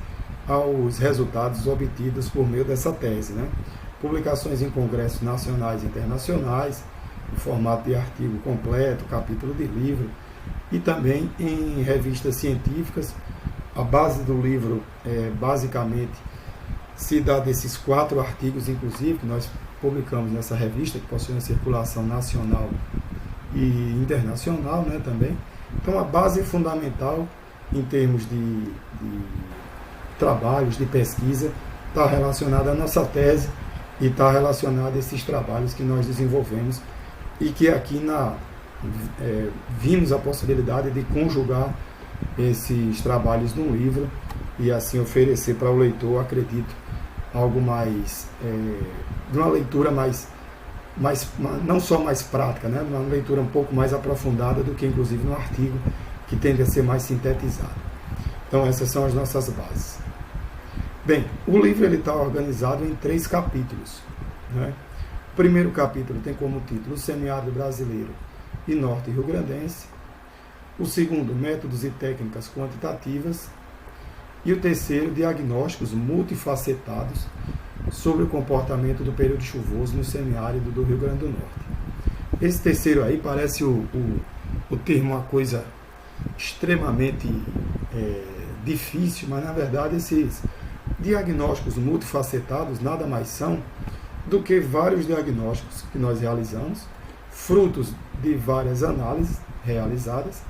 aos resultados obtidos por meio dessa tese, né? publicações em congressos nacionais e internacionais, em formato de artigo completo, capítulo de livro, e também em revistas científicas. A base do livro, basicamente, se dá desses 4 artigos, inclusive, que nós publicamos nessa revista, que possui uma circulação nacional e internacional, né, também. Então, a base fundamental, em termos de trabalhos, de pesquisa, está relacionada à nossa tese e está relacionada a esses trabalhos que nós desenvolvemos e que aqui vimos a possibilidade de conjugar esses trabalhos num livro e assim oferecer para o leitor, acredito, algo mais, de uma leitura mais, não só mais prática, né? Uma leitura um pouco mais aprofundada do que inclusive no artigo, que tende a ser mais sintetizado. Então essas são as nossas bases. Bem, o livro está organizado em 3 capítulos, né? O primeiro capítulo tem como título O Semiárido Brasileiro e Norte Rio-Grandense. O segundo, Métodos e Técnicas Quantitativas. E o terceiro, Diagnósticos Multifacetados sobre o comportamento do período chuvoso no semiárido do Rio Grande do Norte. Esse terceiro aí parece o termo uma coisa extremamente difícil, mas na verdade esses diagnósticos multifacetados nada mais são do que vários diagnósticos que nós realizamos, frutos de várias análises realizadas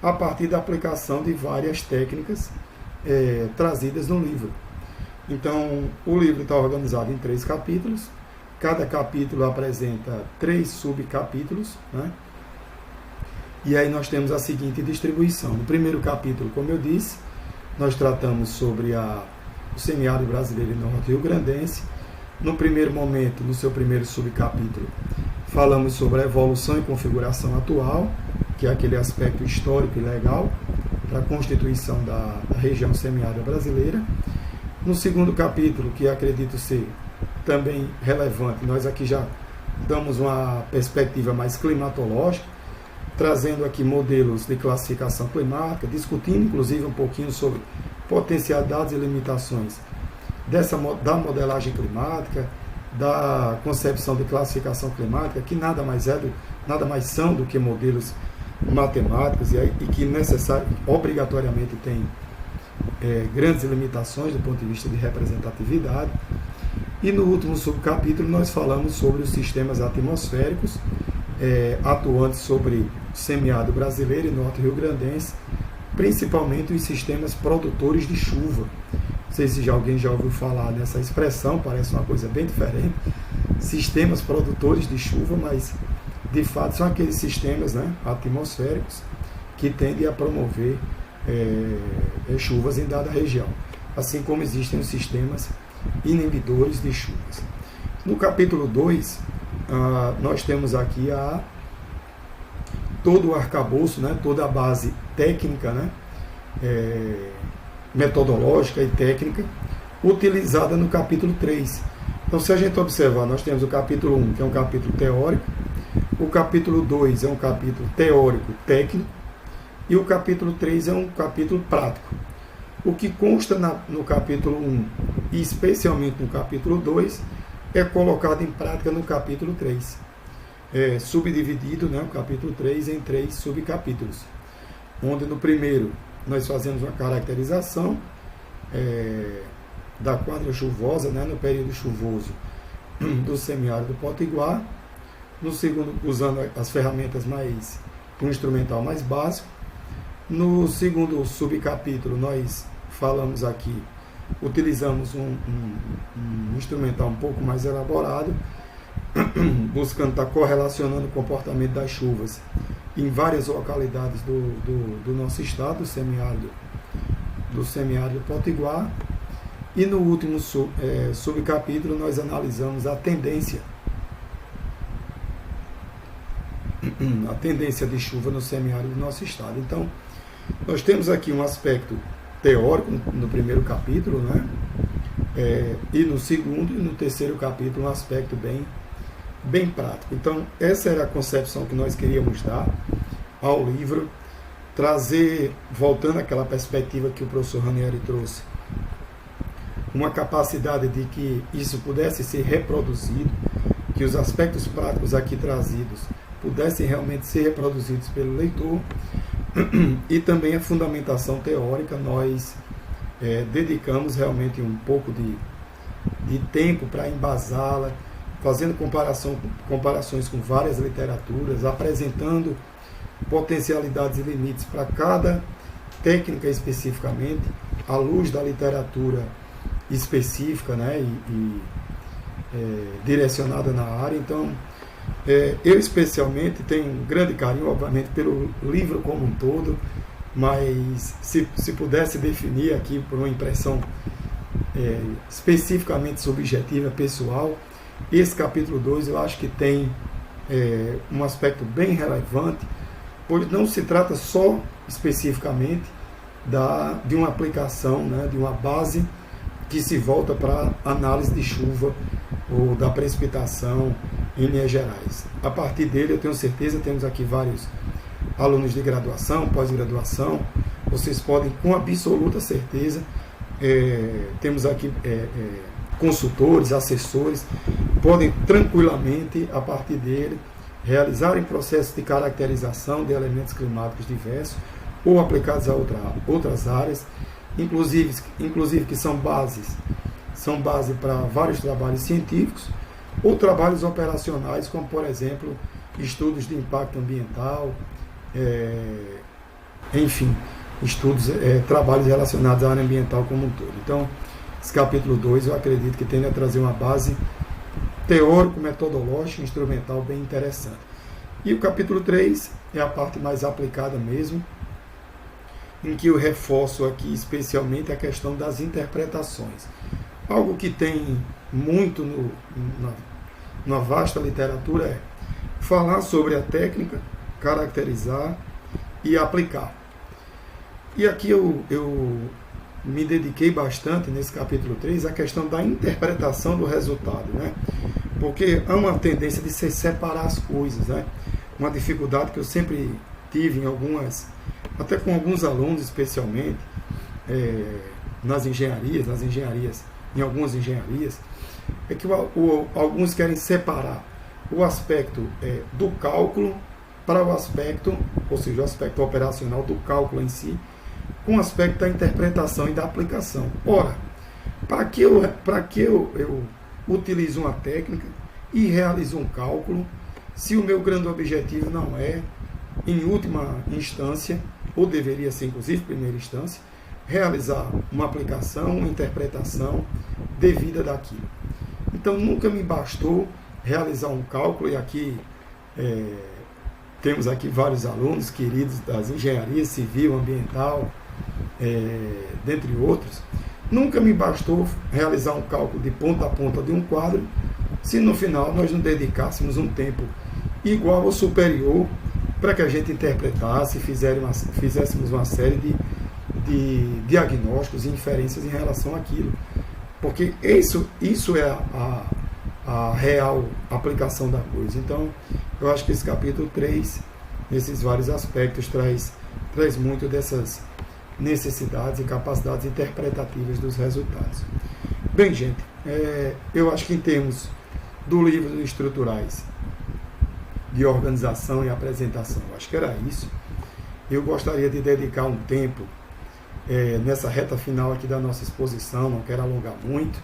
a partir da aplicação de várias técnicas trazidas no livro. Então, o livro está organizado em 3 capítulos, cada capítulo apresenta 3 subcapítulos, né? E aí nós temos a seguinte distribuição. No primeiro capítulo, como eu disse, nós tratamos sobre o semiárido brasileiro e norte rio-grandense. No primeiro momento, no seu primeiro subcapítulo, falamos sobre a evolução e configuração atual, que é aquele aspecto histórico e legal para a constituição da região semiárida brasileira. No segundo capítulo, que acredito ser também relevante, nós aqui já damos uma perspectiva mais climatológica, trazendo aqui modelos de classificação climática, discutindo inclusive um pouquinho sobre potencialidades e limitações da modelagem climática, da concepção de classificação climática, que nada mais são do que modelos matemáticos e que obrigatoriamente tem grandes limitações do ponto de vista de representatividade. E no último subcapítulo nós falamos sobre os sistemas atmosféricos atuantes sobre o semiárido brasileiro e norte rio-grandense, principalmente os sistemas produtores de chuva. Não sei se alguém já ouviu falar nessa expressão, parece uma coisa bem diferente, sistemas produtores de chuva, mas de fato são aqueles sistemas, né, atmosféricos que tendem a promover chuvas em dada região, assim como existem os sistemas inibidores de chuvas. No capítulo 2, nós temos aqui todo o arcabouço, né, toda a base técnica, né, metodológica e técnica utilizada no capítulo 3. Então, se a gente observar, nós temos o capítulo 1, que é um capítulo teórico, o capítulo 2 é um capítulo teórico técnico e o capítulo 3 é um capítulo prático. O que consta no capítulo 1 e especialmente no capítulo 2 é colocado em prática no capítulo 3. Subdividido, né, o capítulo 3 em 3 subcapítulos, onde no primeiro nós fazemos uma caracterização da quadra chuvosa, né, no período chuvoso do semiárido potiguar. No segundo, usando as ferramentas um instrumental mais básico. No segundo subcapítulo, nós falamos aqui, utilizamos um instrumental um pouco mais elaborado, buscando estar correlacionando o comportamento das chuvas em várias localidades do nosso estado, do semiárido potiguar. E no último subcapítulo nós analisamos a tendência de chuva no semiárido do nosso estado. Então, nós temos aqui um aspecto teórico no primeiro capítulo, né? E no segundo e no terceiro capítulo um aspecto bem prático. Então, essa era a concepção que nós queríamos dar ao livro, trazer, voltando àquela perspectiva que o professor Ranieri trouxe uma capacidade de que isso pudesse ser reproduzido, que os aspectos práticos aqui trazidos pudessem realmente ser reproduzidos pelo leitor, e também a fundamentação teórica. Nós dedicamos realmente um pouco de tempo para embasá-la, fazendo comparações com várias literaturas, apresentando potencialidades e limites para cada técnica especificamente, à luz da literatura específica, né, direcionada na área. Então, eu especialmente tenho um grande carinho, obviamente, pelo livro como um todo, mas se pudesse definir aqui por uma impressão especificamente subjetiva, pessoal, esse capítulo 2 eu acho que tem um aspecto bem relevante, pois não se trata só especificamente de uma aplicação, né, de uma base que se volta para análise de chuva ou da precipitação em Minas Gerais. A partir dele, eu tenho certeza, temos aqui vários alunos de graduação, pós-graduação, vocês podem, com absoluta certeza, temos aqui consultores, assessores, podem tranquilamente, a partir dele, realizarem processos de caracterização de elementos climáticos diversos ou aplicados a outras áreas, inclusive que são base para vários trabalhos científicos ou trabalhos operacionais, como, por exemplo, estudos de impacto ambiental, enfim, trabalhos relacionados à área ambiental como um todo. Então, esse capítulo 2 eu acredito que tende a trazer uma base teórico, metodológica, instrumental bem interessante. E o capítulo 3 é a parte mais aplicada mesmo, em que eu reforço aqui especialmente a questão das interpretações. Algo que tem muito na vasta literatura é falar sobre a técnica, caracterizar e aplicar. E aqui eu me dediquei bastante nesse capítulo 3 à questão da interpretação do resultado, né? Porque há uma tendência de se separar as coisas, né? Uma dificuldade que eu sempre tive até com alguns alunos especialmente, em algumas engenharias, é que alguns querem separar o aspecto do cálculo para o aspecto, ou seja, o aspecto operacional do cálculo em si, com o aspecto da interpretação e da aplicação. Ora, para que eu utilizo uma técnica e realizo um cálculo, se o meu grande objetivo não é, em última instância, ou deveria ser inclusive primeira instância, realizar uma aplicação, uma interpretação devida daquilo. Então nunca me bastou realizar um cálculo, e aqui temos aqui vários alunos queridos das engenharias civil, ambiental, dentre outros. Nunca me bastou realizar um cálculo de ponta a ponta de um quadro, se no final nós não dedicássemos um tempo igual ou superior para que a gente interpretasse, fizéssemos uma série de diagnósticos e inferências em relação àquilo. Porque isso é a real aplicação da coisa. Então, eu acho que esse capítulo 3, nesses vários aspectos, traz muito dessas necessidades e capacidades interpretativas dos resultados. Bem, gente, eu acho que em termos do livro dos estruturais de organização e apresentação, acho que era isso. Eu gostaria de dedicar um tempo nessa reta final aqui da nossa exposição, não quero alongar muito,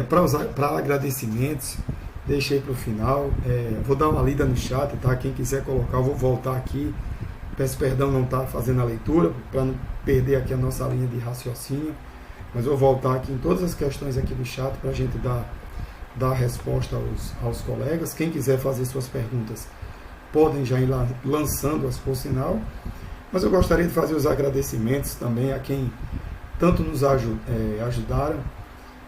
para agradecimentos. Deixei para o final, vou dar uma lida no chat, tá? Quem quiser colocar, eu vou voltar aqui. Peço perdão não estar fazendo a leitura, para não perder aqui a nossa linha de raciocínio, mas vou voltar aqui em todas as questões aqui do chat para a gente dar resposta aos colegas. Quem quiser fazer suas perguntas, podem já ir lá lançando-as por sinal, mas eu gostaria de fazer os agradecimentos também a quem tanto nos ajudaram,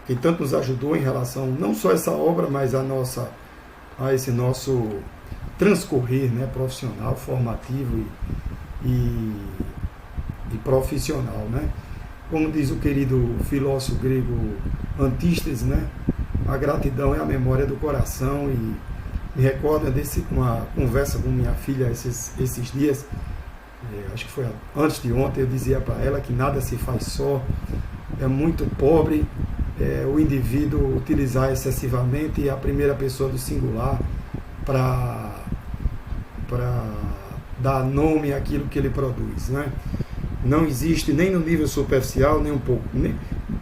quem tanto nos ajudou em relação, não só a essa obra, mas a esse nosso transcorrer, né, profissional, formativo e profissional, né? Como diz o querido filósofo grego Antístenes, né? A gratidão é a memória do coração. E me recordo uma conversa com minha filha esses dias, acho que foi antes de ontem. Eu dizia para ela que nada se faz só, é muito pobre o indivíduo utilizar excessivamente a primeira pessoa do singular para dar nome àquilo que ele produz, né? Não existe nem no nível superficial, nem um pouco, nem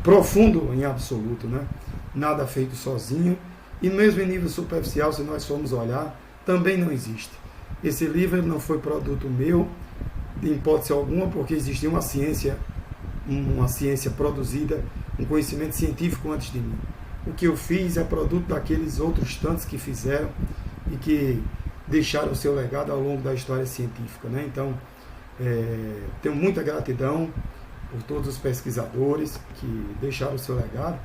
profundo em absoluto, né? Nada feito sozinho, e mesmo em nível superficial, se nós formos olhar, também não existe. Esse livro não foi produto meu, de hipótese alguma, porque existia uma ciência produzida, um conhecimento científico antes de mim. O que eu fiz é produto daqueles outros tantos que fizeram e que deixaram o seu legado ao longo da história científica, né? Então, tenho muita gratidão por todos os pesquisadores que deixaram o seu legado,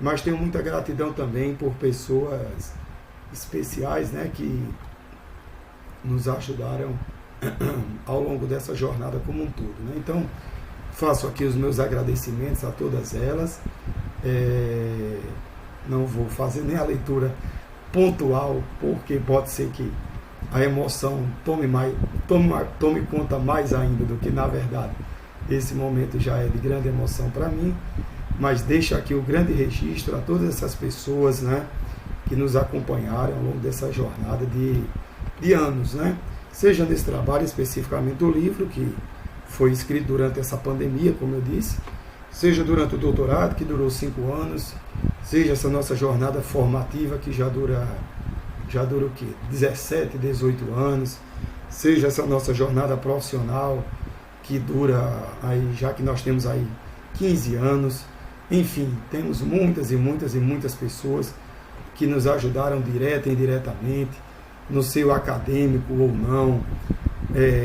mas tenho muita gratidão também por pessoas especiais, né, que nos ajudaram ao longo dessa jornada como um todo, né? Então, faço aqui os meus agradecimentos a todas elas. Não vou fazer nem a leitura pontual, porque pode ser que a emoção tome conta mais ainda do que, na verdade, esse momento já é de grande emoção para mim, mas deixo aqui o grande registro a todas essas pessoas, né, que nos acompanharam ao longo dessa jornada de anos, né? Seja nesse trabalho, especificamente do livro, que foi escrito durante essa pandemia, como eu disse, seja durante o doutorado, que durou 5 anos, seja essa nossa jornada formativa, que já dura o quê? 17, 18 anos, seja essa nossa jornada profissional, que dura, aí, já que nós temos aí 15 anos, enfim, temos muitas e muitas e muitas pessoas que nos ajudaram direta e indiretamente, no seio acadêmico ou não,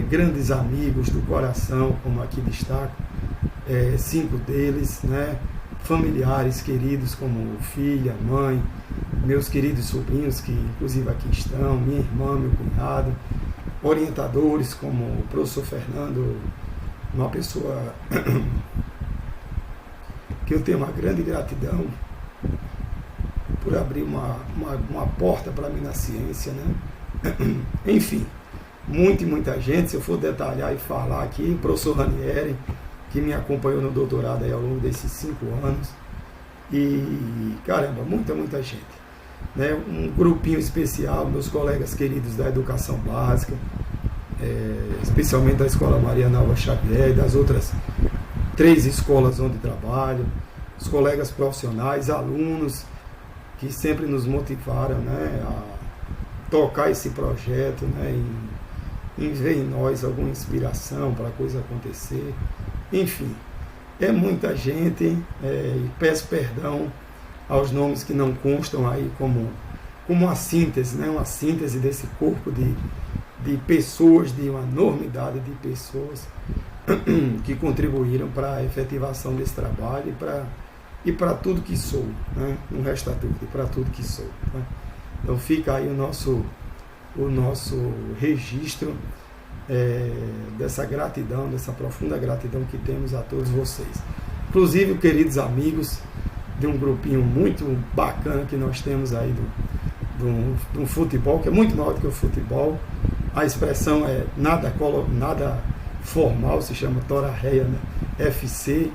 grandes amigos do coração, como aqui destaco, 5 deles, né? Familiares queridos como filha, mãe, meus queridos sobrinhos que inclusive aqui estão, minha irmã, meu cunhado, orientadores como o professor Fernando, uma pessoa que eu tenho uma grande gratidão por abrir uma porta para mim na ciência, né? Enfim, muita gente, se eu for detalhar e falar aqui, o professor Ranieri, que me acompanhou no doutorado aí ao longo desses 5 anos, e caramba, muita gente, né? Um grupinho especial, meus colegas queridos da educação básica, especialmente da Escola Maria Nova Xavier e das outras 3 escolas onde trabalho, os colegas profissionais, alunos que sempre nos motivaram, né, a tocar esse projeto, né, em ver em nós alguma inspiração para a coisa acontecer. Enfim, é muita gente, e peço perdão aos nomes que não constam aí como uma síntese, né, uma síntese desse corpo de pessoas, de uma enormidade de pessoas que contribuíram para a efetivação desse trabalho e para tudo que sou, né? Não resta dúvida, para tudo que sou, né? Então fica aí o nosso registro dessa gratidão, dessa profunda gratidão que temos a todos vocês. Inclusive, queridos amigos de um grupinho muito bacana que nós temos aí do futebol, que é muito maior do que o futebol. A expressão é nada formal, se chama Torarreia, né? FC,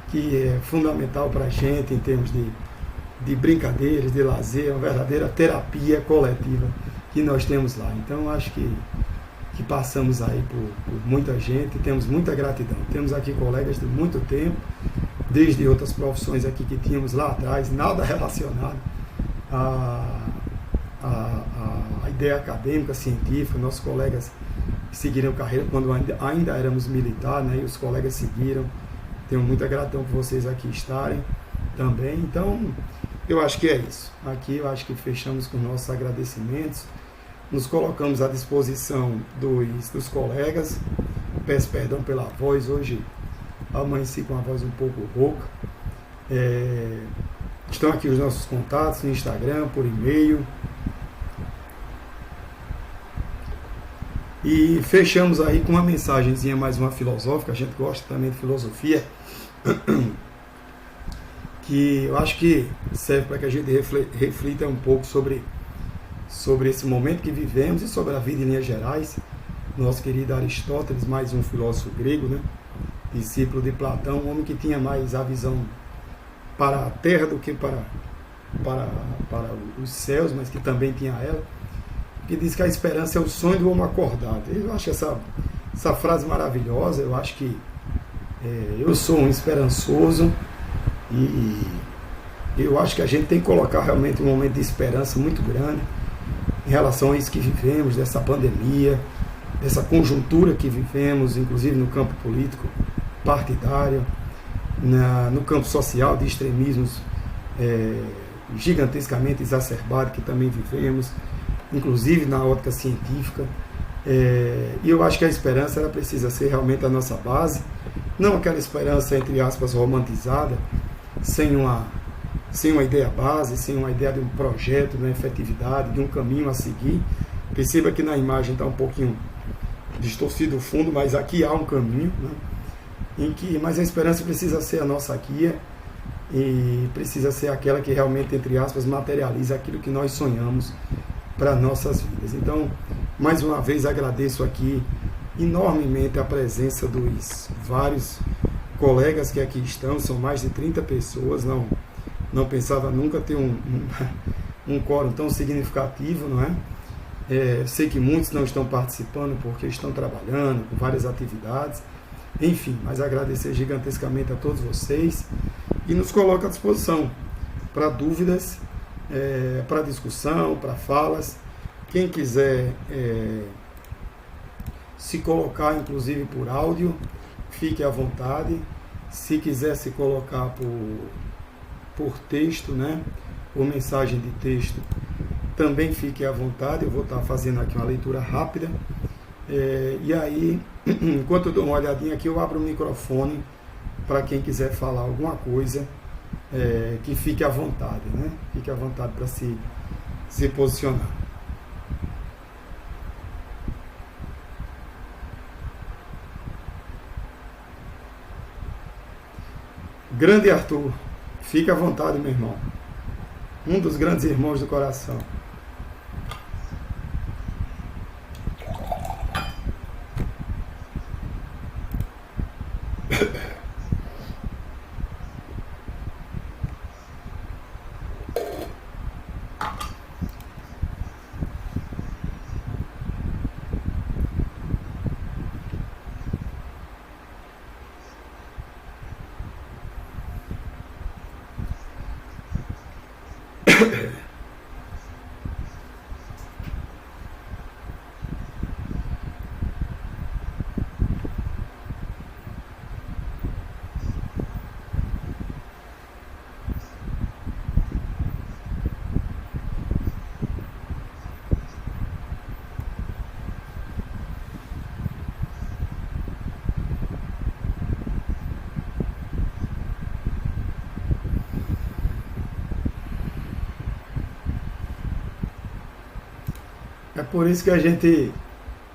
que é fundamental para a gente em termos de brincadeiras, de lazer, uma verdadeira terapia coletiva que nós temos lá. Então, acho que passamos aí por muita gente, temos muita gratidão. Temos aqui colegas de muito tempo, desde outras profissões aqui que tínhamos lá atrás, nada relacionado à ideia acadêmica, científica, nossos colegas que seguiram carreira quando ainda éramos militares, né, e os colegas seguiram. Tenho muita gratidão por vocês aqui estarem também. Então, eu acho que é isso. Aqui eu acho que fechamos com nossos agradecimentos. Nos colocamos à disposição dos colegas. Peço perdão pela voz. Hoje amanheci com a voz um pouco rouca. Estão aqui os nossos contatos no Instagram, por e-mail. E fechamos aí com uma mensagenzinha, mais uma filosófica. A gente gosta também de filosofia, que eu acho que serve para que a gente reflita um pouco sobre esse momento que vivemos e sobre a vida em linhas gerais. Nosso querido Aristóteles, mais um filósofo grego, né? Discípulo de Platão, um homem que tinha mais a visão para a terra do que para os céus, mas que também tinha ela, que diz que a esperança é o sonho do homem acordado. Eu acho essa frase maravilhosa. Eu acho que eu sou um esperançoso e eu acho que a gente tem que colocar realmente um momento de esperança muito grande em relação a isso que vivemos, dessa pandemia, dessa conjuntura que vivemos, inclusive no campo político partidário, no campo social, de extremismos gigantescamente exacerbados que também vivemos, inclusive na ótica científica. E eu acho que a esperança ela precisa ser realmente a nossa base, não aquela esperança, entre aspas, romantizada, sem uma ideia base, sem uma ideia de um projeto, de uma efetividade, de um caminho a seguir. Perceba que na imagem está um pouquinho distorcido o fundo, mas aqui há um caminho, né? Mas a esperança precisa ser a nossa guia e precisa ser aquela que realmente, entre aspas, materializa aquilo que nós sonhamos para nossas vidas. Então, mais uma vez agradeço aqui enormemente a presença dos vários colegas que aqui estão, são mais de 30 pessoas, não pensava nunca ter um quórum tão significativo, não é? Sei que muitos não estão participando porque estão trabalhando com várias atividades, enfim, mas agradecer gigantescamente a todos vocês e nos coloca à disposição para dúvidas, para discussão, para falas. Quem quiser se colocar, inclusive por áudio, fique à vontade. Se quiser se colocar por texto, né, por mensagem de texto, também fique à vontade. Eu vou estar fazendo aqui uma leitura rápida. E aí, enquanto eu dou uma olhadinha aqui, eu abro o microfone para quem quiser falar alguma coisa, que fique à vontade, né? Fique à vontade para se posicionar. Grande Arthur, fique à vontade, meu irmão. Um dos grandes irmãos do coração. É por isso que a gente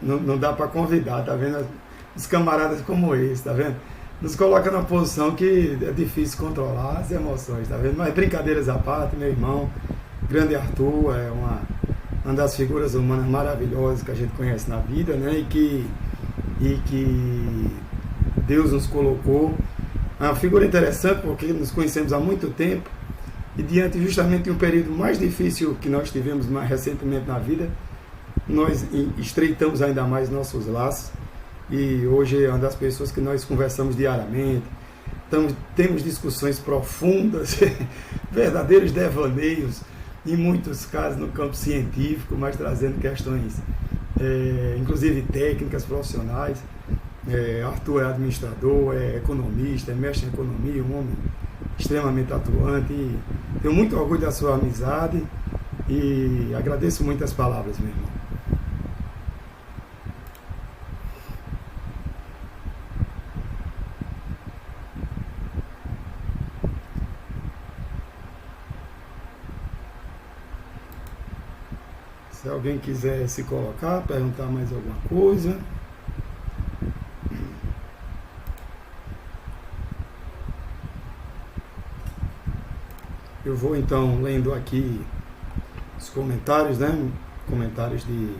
não dá para convidar, tá vendo? Os camaradas como esse, tá vendo? Nos coloca numa posição que é difícil controlar as emoções, tá vendo? Mas brincadeiras à parte, meu irmão, grande Arthur, é uma das figuras humanas maravilhosas que a gente conhece na vida, né? E que Deus nos colocou. É uma figura interessante porque nos conhecemos há muito tempo e diante justamente de um período mais difícil que nós tivemos mais recentemente na vida, nós estreitamos ainda mais nossos laços e hoje é uma das pessoas que nós conversamos diariamente, temos discussões profundas, verdadeiros devaneios, em muitos casos no campo científico, mas trazendo questões, inclusive técnicas, profissionais. Arthur é administrador, é economista, é mestre em economia, um homem extremamente atuante e tenho muito orgulho da sua amizade e agradeço muito as palavras, meu irmão. Se alguém quiser se colocar, perguntar mais alguma coisa. Eu vou então lendo aqui os comentários, né? Comentários de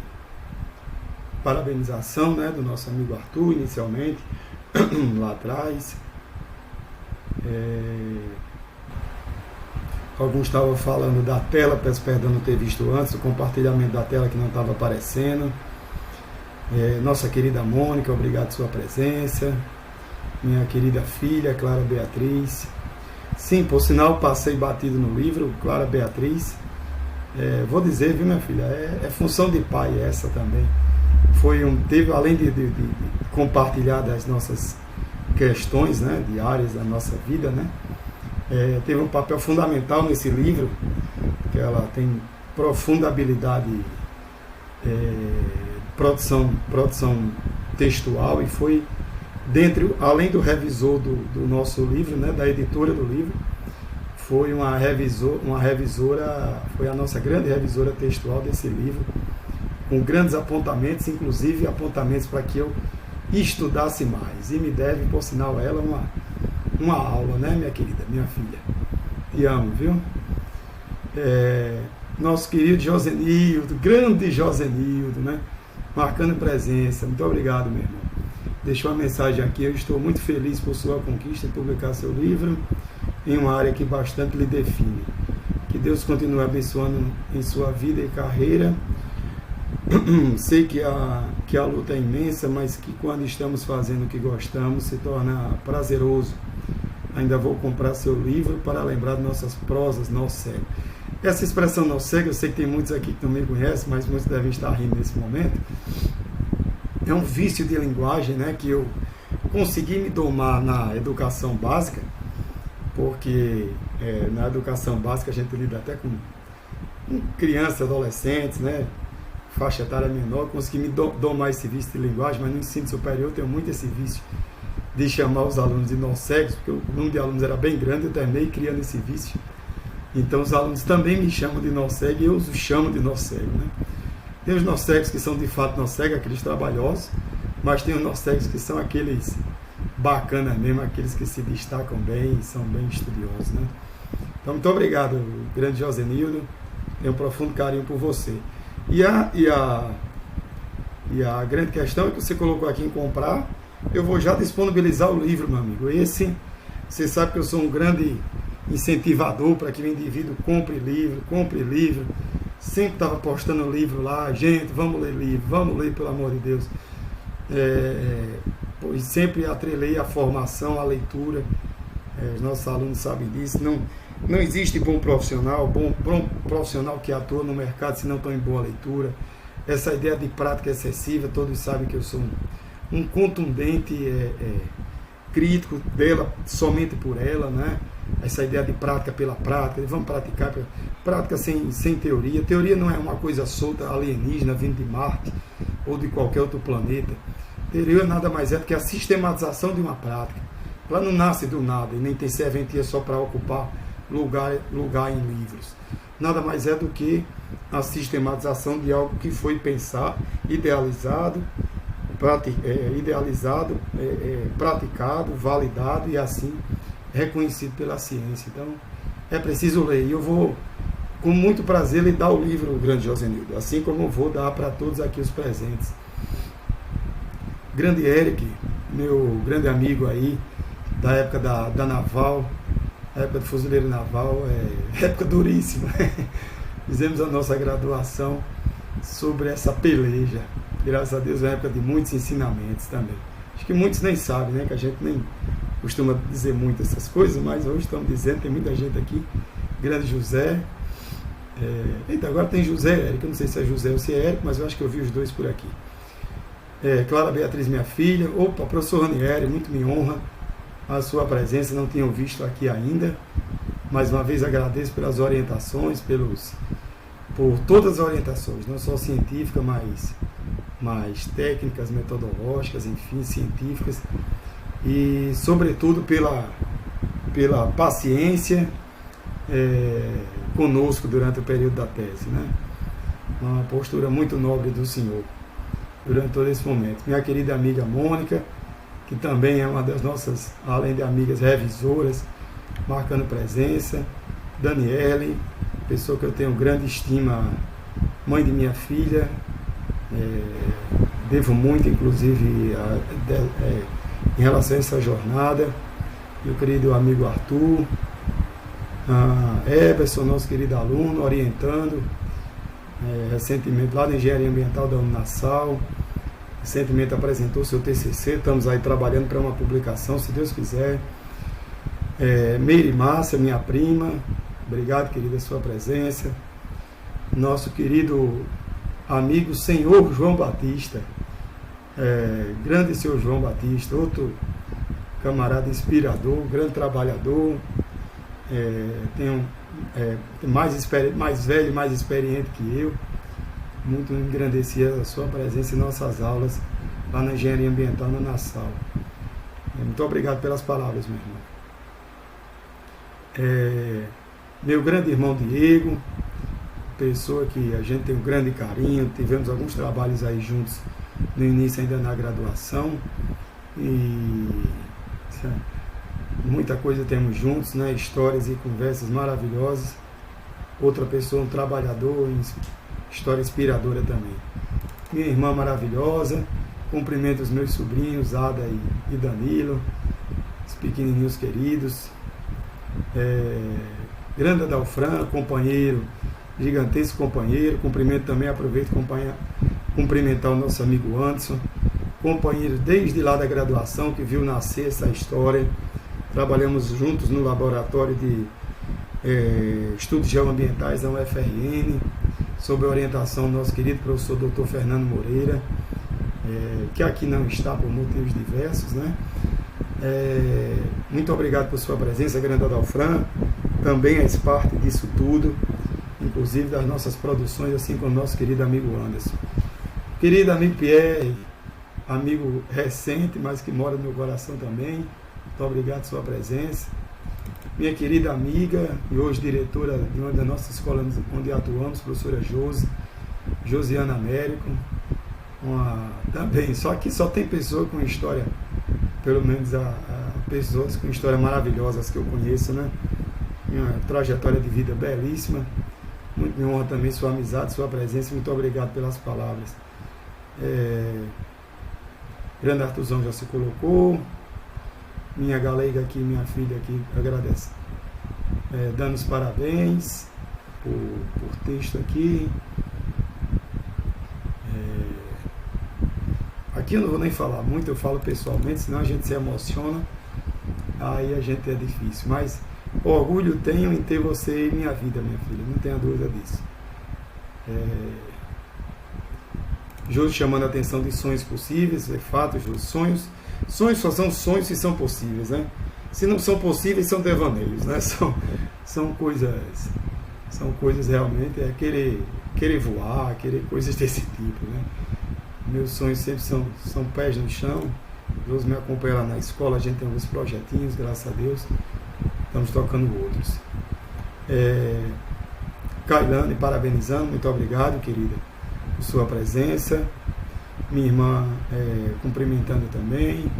parabenização, né? Do nosso amigo Arthur, inicialmente, lá atrás. Alguns estavam falando da tela, peço perdão não ter visto antes, o compartilhamento da tela que não estava aparecendo. Nossa querida Mônica, obrigado pela sua presença. Minha querida filha, Clara Beatriz. Sim, por sinal, passei batido no livro, Clara Beatriz. Vou dizer, viu, minha filha, é função de pai essa também. Teve, além de compartilhar das nossas questões, né, diárias da nossa vida, né, teve um papel fundamental nesse livro, que ela tem profunda habilidade produção textual, e foi além do revisor do nosso livro, né, da editora do livro, foi uma revisora, foi a nossa grande revisora textual desse livro, com grandes apontamentos, inclusive apontamentos para que eu estudasse mais, e me deve, por sinal, ela uma aula, né, minha querida, minha filha, te amo, viu? Nosso querido Josenildo, grande Josenildo, né, marcando presença, muito obrigado, meu irmão. Deixou uma mensagem aqui: eu estou muito feliz por sua conquista em publicar seu livro em uma área que bastante lhe define. Que Deus continue abençoando em sua vida e carreira. Sei que a luta é imensa, mas que quando estamos fazendo o que gostamos, se torna prazeroso. Ainda vou comprar seu livro para lembrar de nossas prosas, nó cego. Essa expressão nó cego, eu sei que tem muitos aqui que não me conhecem, mas muitos devem estar rindo nesse momento. É um vício de linguagem, né, que eu consegui me domar na educação básica, porque na educação básica a gente lida até com crianças, adolescentes, né, faixa etária menor. Consegui me domar esse vício de linguagem, mas no ensino superior eu tenho muito esse vício de chamar os alunos de nó cegos, porque o número de alunos era bem grande, eu terminei criando esse vício. Então os alunos também me chamam de nó cego e eu os chamo de nó cego, né? Tem os nó cegos que são de fato nó cegos, aqueles trabalhosos, mas tem os nó cegos que são aqueles bacanas mesmo, aqueles que se destacam bem e são bem estudiosos, né? Então, muito obrigado, grande Josenildo, tenho um profundo carinho por você. E a grande questão é que você colocou aqui em comprar. Eu vou já disponibilizar o livro, meu amigo. Você sabe que eu sou um grande incentivador para que o indivíduo compre livro. Sempre estava postando livro lá, gente, vamos ler livro, vamos ler, pelo amor de Deus. Pois sempre atrelei a formação, a leitura. Os nossos alunos sabem disso. Não existe bom profissional que atua no mercado se não estão em boa leitura. Essa ideia de prática excessiva, todos sabem que eu sou um contundente crítico dela, somente por ela, né? Essa ideia de prática pela prática, vamos praticar, prática sem teoria. Teoria não é uma coisa solta, alienígena, vindo de Marte ou de qualquer outro planeta. Teoria nada mais é do que a sistematização de uma prática. Ela não nasce do nada e nem tem serventia só para ocupar lugar em livros. Nada mais é do que a sistematização de algo que foi pensado, idealizado, praticado, validado e assim reconhecido pela ciência. Então é preciso ler, e eu vou com muito prazer lhe dar o livro, o grande Josenildo, assim como eu vou dar para todos aqui os presentes. Grande Eric, meu grande amigo aí da época da Naval, a época do fuzileiro naval, época duríssima. Fizemos a nossa graduação sobre essa peleja. Graças a Deus é uma época de muitos ensinamentos também. Acho que muitos nem sabem, né? Que a gente nem costuma dizer muito essas coisas, mas hoje estamos dizendo, tem muita gente aqui. Grande José. Eita, agora tem José Érico, eu não sei se é José ou se é Érico, mas eu acho que eu vi os dois por aqui. Clara Beatriz, minha filha. Opa, professor Ranieri, muito me honra a sua presença, não tinham visto aqui ainda. Mais uma vez agradeço pelas orientações, por todas as orientações, não só científicas, mas técnicas, metodológicas, enfim, científicas, e sobretudo pela paciência conosco durante o período da tese, né? Uma postura muito nobre do senhor durante todo esse momento. Minha querida amiga Mônica, que também é uma das nossas, além de amigas, revisoras, marcando presença. Daniele, pessoa que eu tenho grande estima, mãe de minha filha, devo muito, inclusive, em relação a essa jornada. Meu querido amigo Arthur, Eberson, nosso querido aluno, orientando, recentemente lá da Engenharia Ambiental da Unassal, recentemente apresentou seu TCC, estamos aí trabalhando para uma publicação, se Deus quiser. Meire Márcia, minha prima, obrigado, querida, sua presença. Nosso querido amigo Senhor João Batista, grande Senhor João Batista, outro camarada inspirador, grande trabalhador, mais velho, mais experiente que eu, muito engrandecia a sua presença em nossas aulas lá na Engenharia Ambiental na Nassau. Muito obrigado pelas palavras, meu irmão. Meu grande irmão Diego, pessoa que a gente tem um grande carinho, tivemos alguns trabalhos aí juntos no início, ainda na graduação, e muita coisa temos juntos, né? Histórias e conversas maravilhosas. Outra pessoa, um trabalhador, história inspiradora também. Minha irmã maravilhosa, cumprimento os meus sobrinhos, Ada e Danilo, os pequenininhos queridos. Grande Adalfran, companheiro, gigantesco companheiro. Cumprimento também, aproveito cumprimentar o nosso amigo Anderson, companheiro desde lá da graduação, que viu nascer essa história. Trabalhamos juntos no laboratório de estudos geoambientais da UFRN, sob a orientação do nosso querido professor Dr. Fernando Moreira, que aqui não está por motivos diversos, né? Muito obrigado por sua presença, grande Adalfran. Também és parte disso tudo, inclusive das nossas produções, assim como o nosso querido amigo Anderson. Querido amigo Pierre, amigo recente, mas que mora no meu coração também, muito obrigado por sua presença. Minha querida amiga e hoje diretora de uma da nossas escolas onde atuamos, professora Josiana Américo, também, só que só tem pessoa com história, pelo menos pessoas com histórias maravilhosas que eu conheço, né? Uma trajetória de vida belíssima. Muito me honra também sua amizade, sua presença. Muito obrigado pelas palavras. Grande Artuzão já se colocou. Minha galega aqui, minha filha aqui, agradece. Dando os parabéns por texto aqui. Aqui eu não vou nem falar muito, eu falo pessoalmente, senão a gente se emociona. Aí a gente é difícil. Mas orgulho tenho em ter você em minha vida, minha filha, não tenha dúvida disso. Júlio chamando a atenção de sonhos possíveis, é fato, Júlio, sonhos só são sonhos se são possíveis, né? Se não são possíveis, são devaneios, né? São coisas realmente, querer voar, querer coisas desse tipo, né? Meus sonhos sempre são pés no chão. Deus me acompanha lá na escola, a gente tem alguns projetinhos, graças a Deus, estamos tocando outros. Kailane, parabenizando, muito obrigado, querida, por sua presença. Minha irmã cumprimentando também,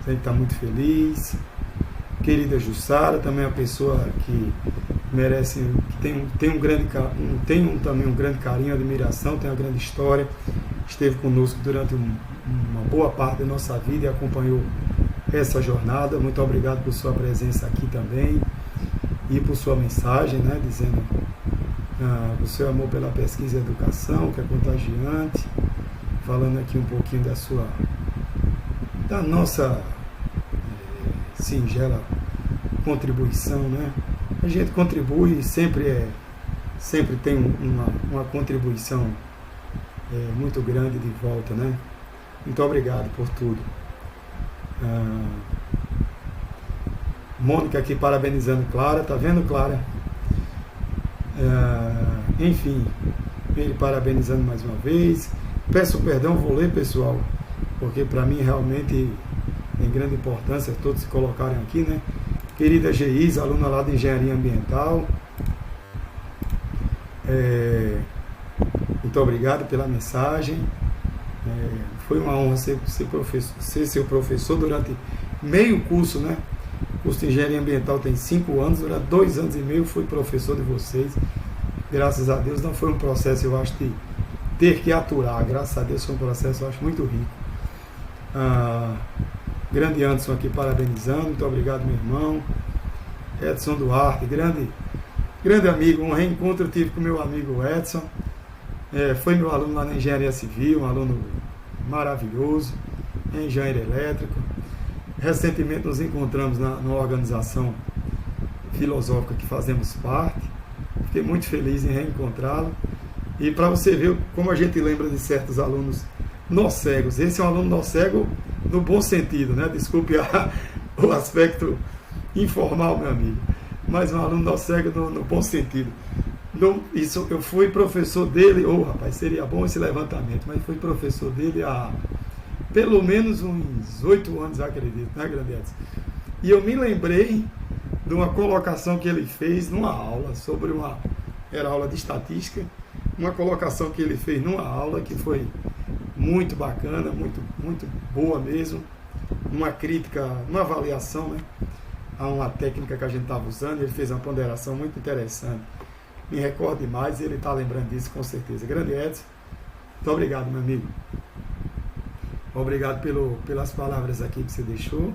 a gente está muito feliz. Querida Jussara, também é uma pessoa que merece, que tem também um grande carinho, admiração, tem uma grande história, esteve conosco durante uma boa parte da nossa vida e acompanhou essa jornada. Muito obrigado por sua presença aqui também e por sua mensagem, né, dizendo o seu amor pela pesquisa e educação, que é contagiante, falando aqui um pouquinho da nossa singela contribuição, né? A gente contribui, sempre tem uma contribuição muito grande de volta, né? Muito obrigado por tudo. Mônica aqui parabenizando Clara, tá vendo, Clara? Enfim, ele parabenizando mais uma vez. Peço perdão, vou ler, pessoal, porque para mim realmente tem grande importância todos se colocarem aqui, né? Querida Geis, aluna lá de Engenharia Ambiental, muito obrigado pela mensagem. Foi uma honra ser seu professor durante meio curso, né? O curso de Engenharia Ambiental tem 5 anos, durante 2 anos e meio fui professor de vocês. Graças a Deus não foi um processo, eu acho, de ter que aturar. Graças a Deus foi um processo, eu acho, muito rico. Grande Anderson aqui parabenizando, muito obrigado, meu irmão. Edson Duarte, grande grande amigo, um reencontro eu tive com meu amigo Edson, foi meu aluno lá na Engenharia Civil, um aluno maravilhoso, engenheiro elétrico. Recentemente nos encontramos numa organização filosófica que fazemos parte. Fiquei muito feliz em reencontrá-lo. E para você ver como a gente lembra de certos alunos nocegos. Esse é um aluno nocego no bom sentido, né? Desculpe o aspecto informal, meu amigo. Mas um aluno nocego no bom sentido. Eu fui professor dele, rapaz, seria bom esse levantamento, mas fui professor dele há pelo menos uns 8 anos, acredito, né, grande Edson? E eu me lembrei de uma colocação que ele fez numa aula, era aula de estatística, uma colocação que ele fez numa aula que foi muito bacana, muito, muito boa mesmo, uma crítica, uma avaliação, né, a uma técnica que a gente estava usando. Ele fez uma ponderação muito interessante. Me recordo demais e ele está lembrando disso com certeza. Grande Edson, muito obrigado, meu amigo. Obrigado pelas palavras aqui que você deixou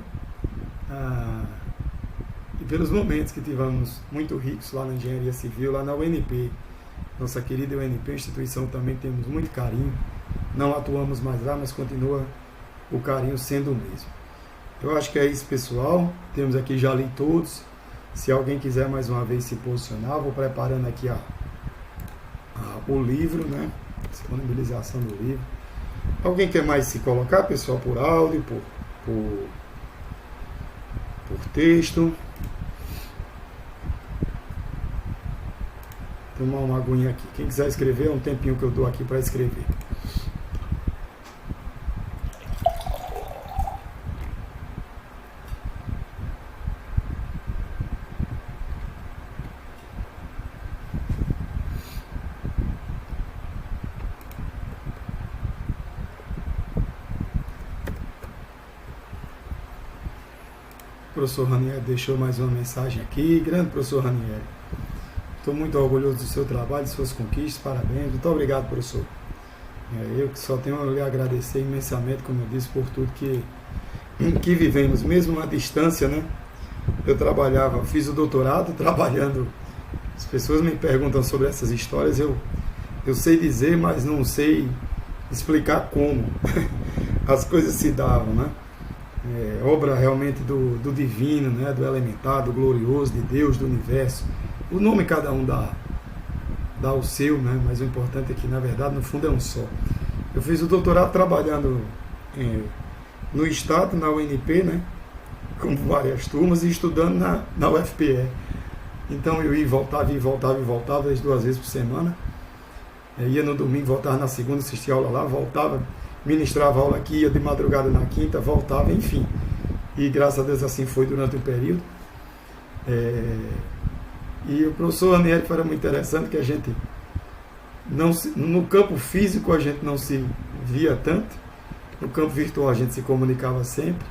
e pelos momentos que tivemos muito ricos lá na Engenharia Civil, lá na UNP. Nossa querida UNP, instituição também temos muito carinho. Não atuamos mais lá, mas continua o carinho sendo o mesmo. Eu acho que é isso, pessoal. Temos aqui, já li todos. Se alguém quiser mais uma vez se posicionar, vou preparando aqui o livro, né? Disponibilização do livro. Alguém quer mais se colocar, pessoal, por áudio, por texto? Tomar uma aguinha aqui. Quem quiser escrever, é um tempinho que eu dou aqui para escrever. O professor Ranieri deixou mais uma mensagem aqui. Grande professor Ranieri, estou muito orgulhoso do seu trabalho, de suas conquistas, parabéns. Muito obrigado, professor. Eu que só tenho a lhe agradecer imensamente, como eu disse, por tudo que vivemos, mesmo à distância, né? Eu fiz o doutorado trabalhando. As pessoas me perguntam sobre essas histórias, eu sei dizer, mas não sei explicar como as coisas se davam, né? Obra realmente do divino, né? Do elementar, do glorioso, de Deus, do universo. O nome cada um dá o seu, né? Mas o importante é que, na verdade, no fundo é um só. Eu fiz o doutorado trabalhando no Estado, na UNP, né? Com várias turmas, e estudando na UFPE. Então eu ia e voltava, as 2 vezes por semana. Ia no domingo, voltava na segunda, assistia aula lá, voltava, ministrava aula aqui, ia de madrugada na quinta, voltava, enfim. E graças a Deus assim foi durante o período. E o professor Ranieri era muito interessante, que a gente, no campo físico a gente não se via tanto, no campo virtual a gente se comunicava sempre,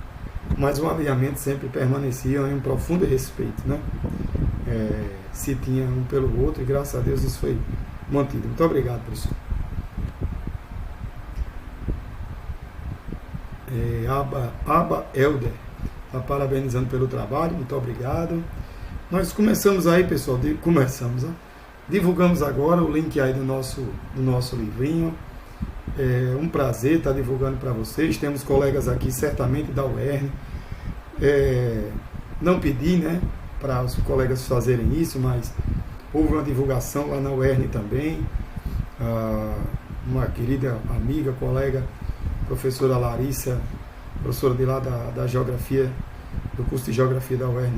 mas o alinhamento sempre permanecia em um profundo respeito, né? Se tinha um pelo outro, e graças a Deus isso foi mantido. Muito obrigado, professor. Aba Elder está parabenizando pelo trabalho, muito obrigado. Nós começamos aí, pessoal, divulgamos agora o link aí do nosso livrinho. É um prazer estar divulgando para vocês. Temos colegas aqui, certamente da UERN. Não pedi, né, para os colegas fazerem isso, mas houve uma divulgação lá na UERN também. Uma querida amiga, colega, professora Larissa, professora de lá da Geografia, do curso de Geografia da UERN,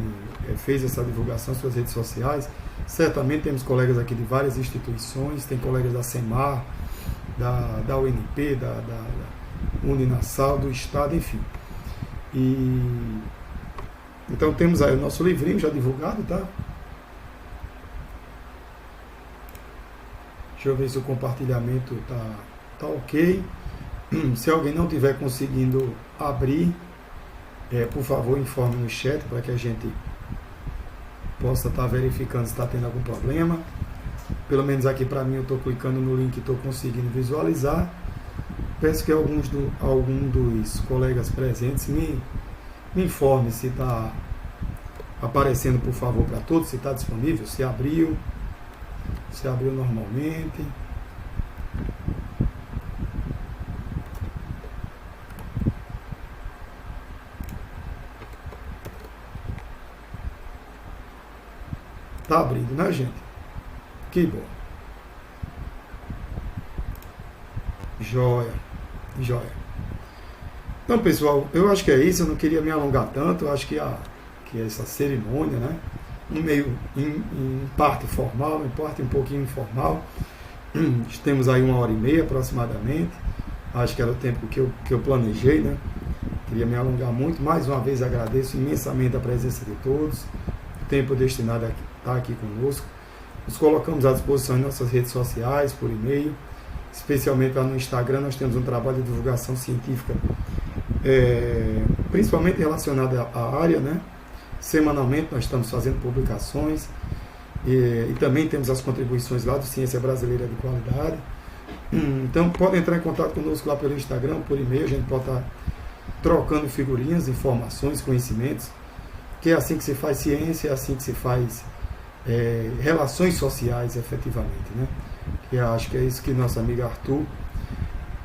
fez essa divulgação nas suas redes sociais. Certamente temos colegas aqui de várias instituições, tem colegas da SEMAR, da UNP, da Uninasal, do Estado, enfim. Então temos aí o nosso livrinho já divulgado, tá? Deixa eu ver se o compartilhamento tá ok. Se alguém não estiver conseguindo abrir, por favor, informe no chat para que a gente possa estar verificando se está tendo algum problema. Pelo menos aqui para mim, eu estou clicando no link e estou conseguindo visualizar. Peço que algum dos colegas presentes me informe se está aparecendo, por favor, para todos, se está disponível, se abriu normalmente. Tá abrindo, né, gente? Que bom. Joia. Então, pessoal, eu acho que é isso. Eu não queria me alongar tanto. Eu acho que essa cerimônia, né, em parte formal, em parte um pouquinho informal. Temos aí 1h30 aproximadamente. Acho que era o tempo que eu planejei, né? Queria me alongar muito. Mais uma vez agradeço imensamente a presença de todos. O tempo destinado a estar aqui conosco. Nos colocamos à disposição em nossas redes sociais, por e-mail, especialmente lá no Instagram. Nós temos um trabalho de divulgação científica, principalmente relacionado à área, né? Semanalmente nós estamos fazendo publicações e também temos as contribuições lá do Ciência Brasileira de Qualidade. Então podem entrar em contato conosco lá pelo Instagram, por e-mail. A gente pode estar trocando figurinhas, informações, conhecimentos, que é assim que se faz ciência, é assim que se faz relações sociais, efetivamente, né? Que eu acho que é isso que nosso amigo Arthur...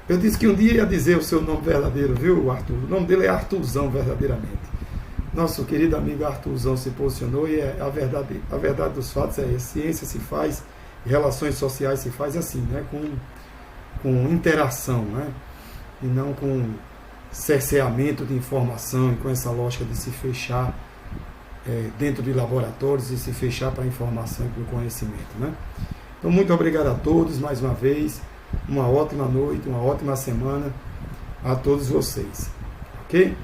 Eu disse que um dia ia dizer o seu nome verdadeiro, viu, Arthur? O nome dele é Arthurzão, verdadeiramente. Nosso querido amigo Arthurzão se posicionou e a verdade dos fatos é: ciência se faz, relações sociais se faz assim, né? Com interação, né? E não com cerceamento de informação e com essa lógica de se fechar dentro de laboratórios e se fechar para a informação e para o conhecimento, né? Então, muito obrigado a todos, mais uma vez. Uma ótima noite, uma ótima semana a todos vocês, ok?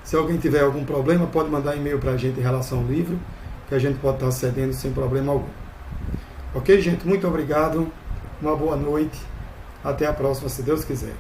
Se alguém tiver algum problema, pode mandar e-mail para a gente em relação ao livro, que a gente pode estar cedendo sem problema algum. Ok, gente? Muito obrigado, uma boa noite, até a próxima, se Deus quiser.